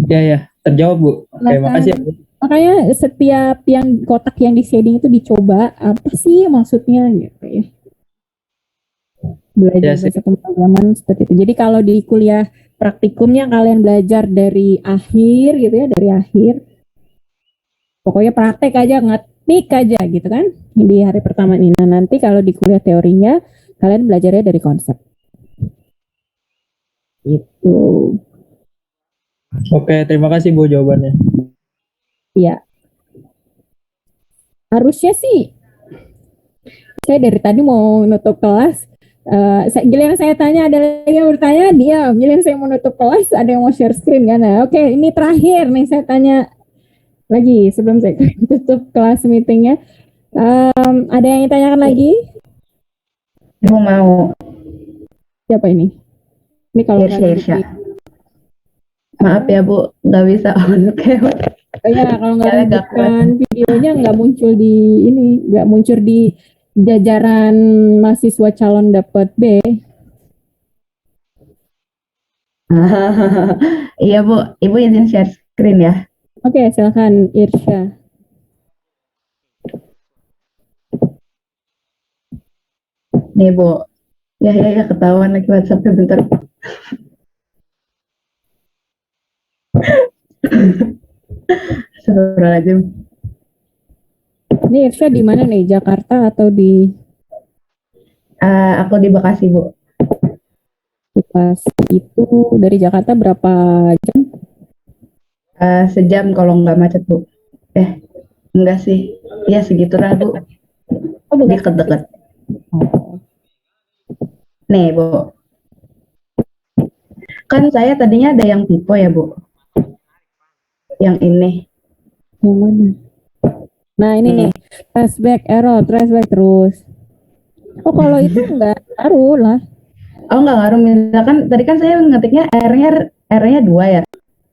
ya, terjawab Bu. Oke, Nah, makasih ya, Bu. Makanya setiap yang kotak yang di shading itu dicoba apa sih maksudnya gitu ya. Belajar Ya, sih. bahasa pemrograman seperti itu. Jadi kalau di kuliah praktikumnya kalian belajar dari akhir gitu ya, dari akhir. Pokoknya praktek aja, ngetik aja gitu kan di hari pertama ini. Nah, nanti kalau di kuliah teorinya kalian belajarnya dari konsep. Itu. Oke, terima kasih Bu jawabannya. Ya. Harusnya sih saya dari tadi mau nutup kelas. Giliran saya tanya ada lagi yang bertanya, diam. Giliran saya mau nutup kelas ada yang mau share screen kan? Nah, oke, ini terakhir nih saya tanya lagi sebelum saya tutup kelas meetingnya. Ada yang ditanyakan lagi? Ibu mau. Siapa ini? Ini kalau Irsya. Maaf ya Bu, nggak bisa on cam. ya kalau nggak Soalnya nggak hidupkan videonya nggak muncul di ini, nggak muncul di jajaran mahasiswa calon dapat B. Iya Bu, Ibu izin share screen ya. Oke, silakan Irsya. Nih Bu, ya ketahuan lagi WhatsApp-nya bentar. Astagfirullahaladzim. Ini Irsya di mana nih? Jakarta atau di Aku di Bekasi Bu. Bekasi? Itu dari Jakarta berapa jam? Sejam kalau nggak macet Bu. Enggak sih. Ya segitulah Bu. Oh, Bekasi. Deket-deket. Oh. Nih Bu. Kan saya tadinya ada yang tipe ya Bu. Yang ini. Yang mana? Nah ini nih, traceback error, traceback terus. Oh kalau itu enggak ngaruh lah. Oh nggak ngaruh. Misalkan tadi kan saya ngetiknya R-nya 2 ya.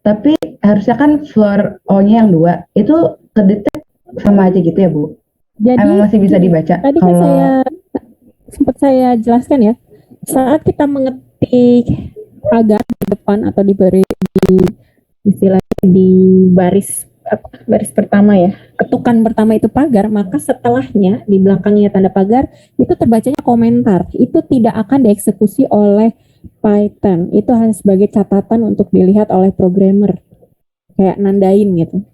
Tapi harusnya kan floor O-nya yang 2. Itu kedetek sama aja gitu ya Bu? Jadi Emang masih bisa dibaca? tadi kan sempat saya jelaskan ya. Saat kita mengetik pagar di depan atau di istilahnya di baris pertama ya, ketukan pertama itu pagar, maka setelahnya di belakangnya tanda pagar itu terbacanya komentar. Itu tidak akan dieksekusi oleh Python. Itu hanya sebagai catatan untuk dilihat oleh programmer, kayak nandain gitu.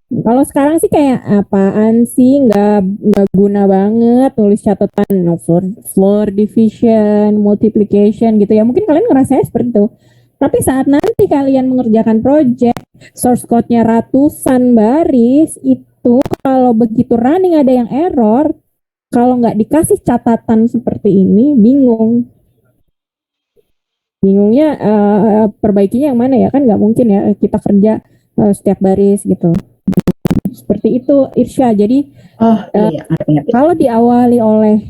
Kalau sekarang sih kayak apaan sih, nggak guna banget nulis catatan floor division, multiplication gitu ya. Mungkin kalian ngerasanya seperti itu. Tapi saat nanti kalian mengerjakan project, source code-nya ratusan baris, itu kalau begitu running ada yang error, kalau nggak dikasih catatan seperti ini, bingung. Bingungnya perbaikinya yang mana ya, kan nggak mungkin ya kita kerja setiap baris gitu. Seperti itu Irsya. Jadi kalau diawali oleh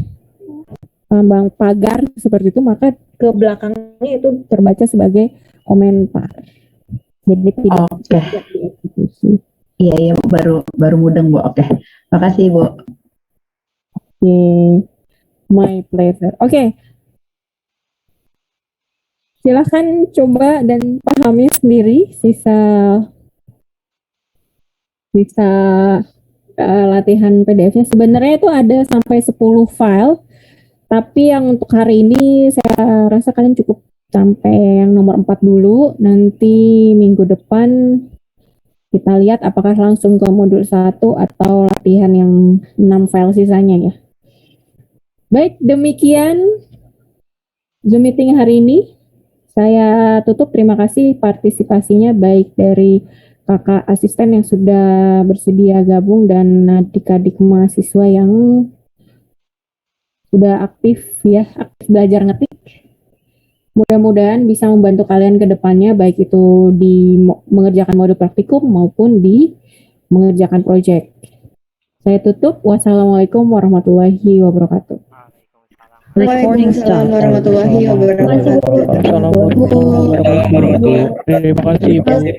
lambang pagar seperti itu, maka ke belakangnya itu terbaca sebagai komentar. Jadi tidak dieksekusi. Iya baru mudeng Bu. Oke. Makasih Bu. Oke. My pleasure. Oke. Silahkan coba dan pahami sendiri sisa latihan PDF-nya. Sebenarnya itu ada sampai 10 file. Tapi yang untuk hari ini saya rasa kalian cukup sampai yang nomor 4 dulu. Nanti minggu depan kita lihat apakah langsung ke modul 1 atau latihan yang 6 file sisanya ya. Baik, demikian Zoom meeting hari ini. Saya tutup. Terima kasih partisipasinya baik dari kakak asisten yang sudah bersedia gabung dan adik-adik mahasiswa yang sudah aktif belajar ngetik. Mudah-mudahan bisa membantu kalian ke depannya, baik itu di mengerjakan modul praktikum maupun di mengerjakan proyek. Saya tutup. Wassalamualaikum warahmatullahi wabarakatuh. Waalaikumsalam warahmatullahi wabarakatuh. Assalamualaikum warahmatullahi wabarakatuh. Terima kasih. Terima kasih.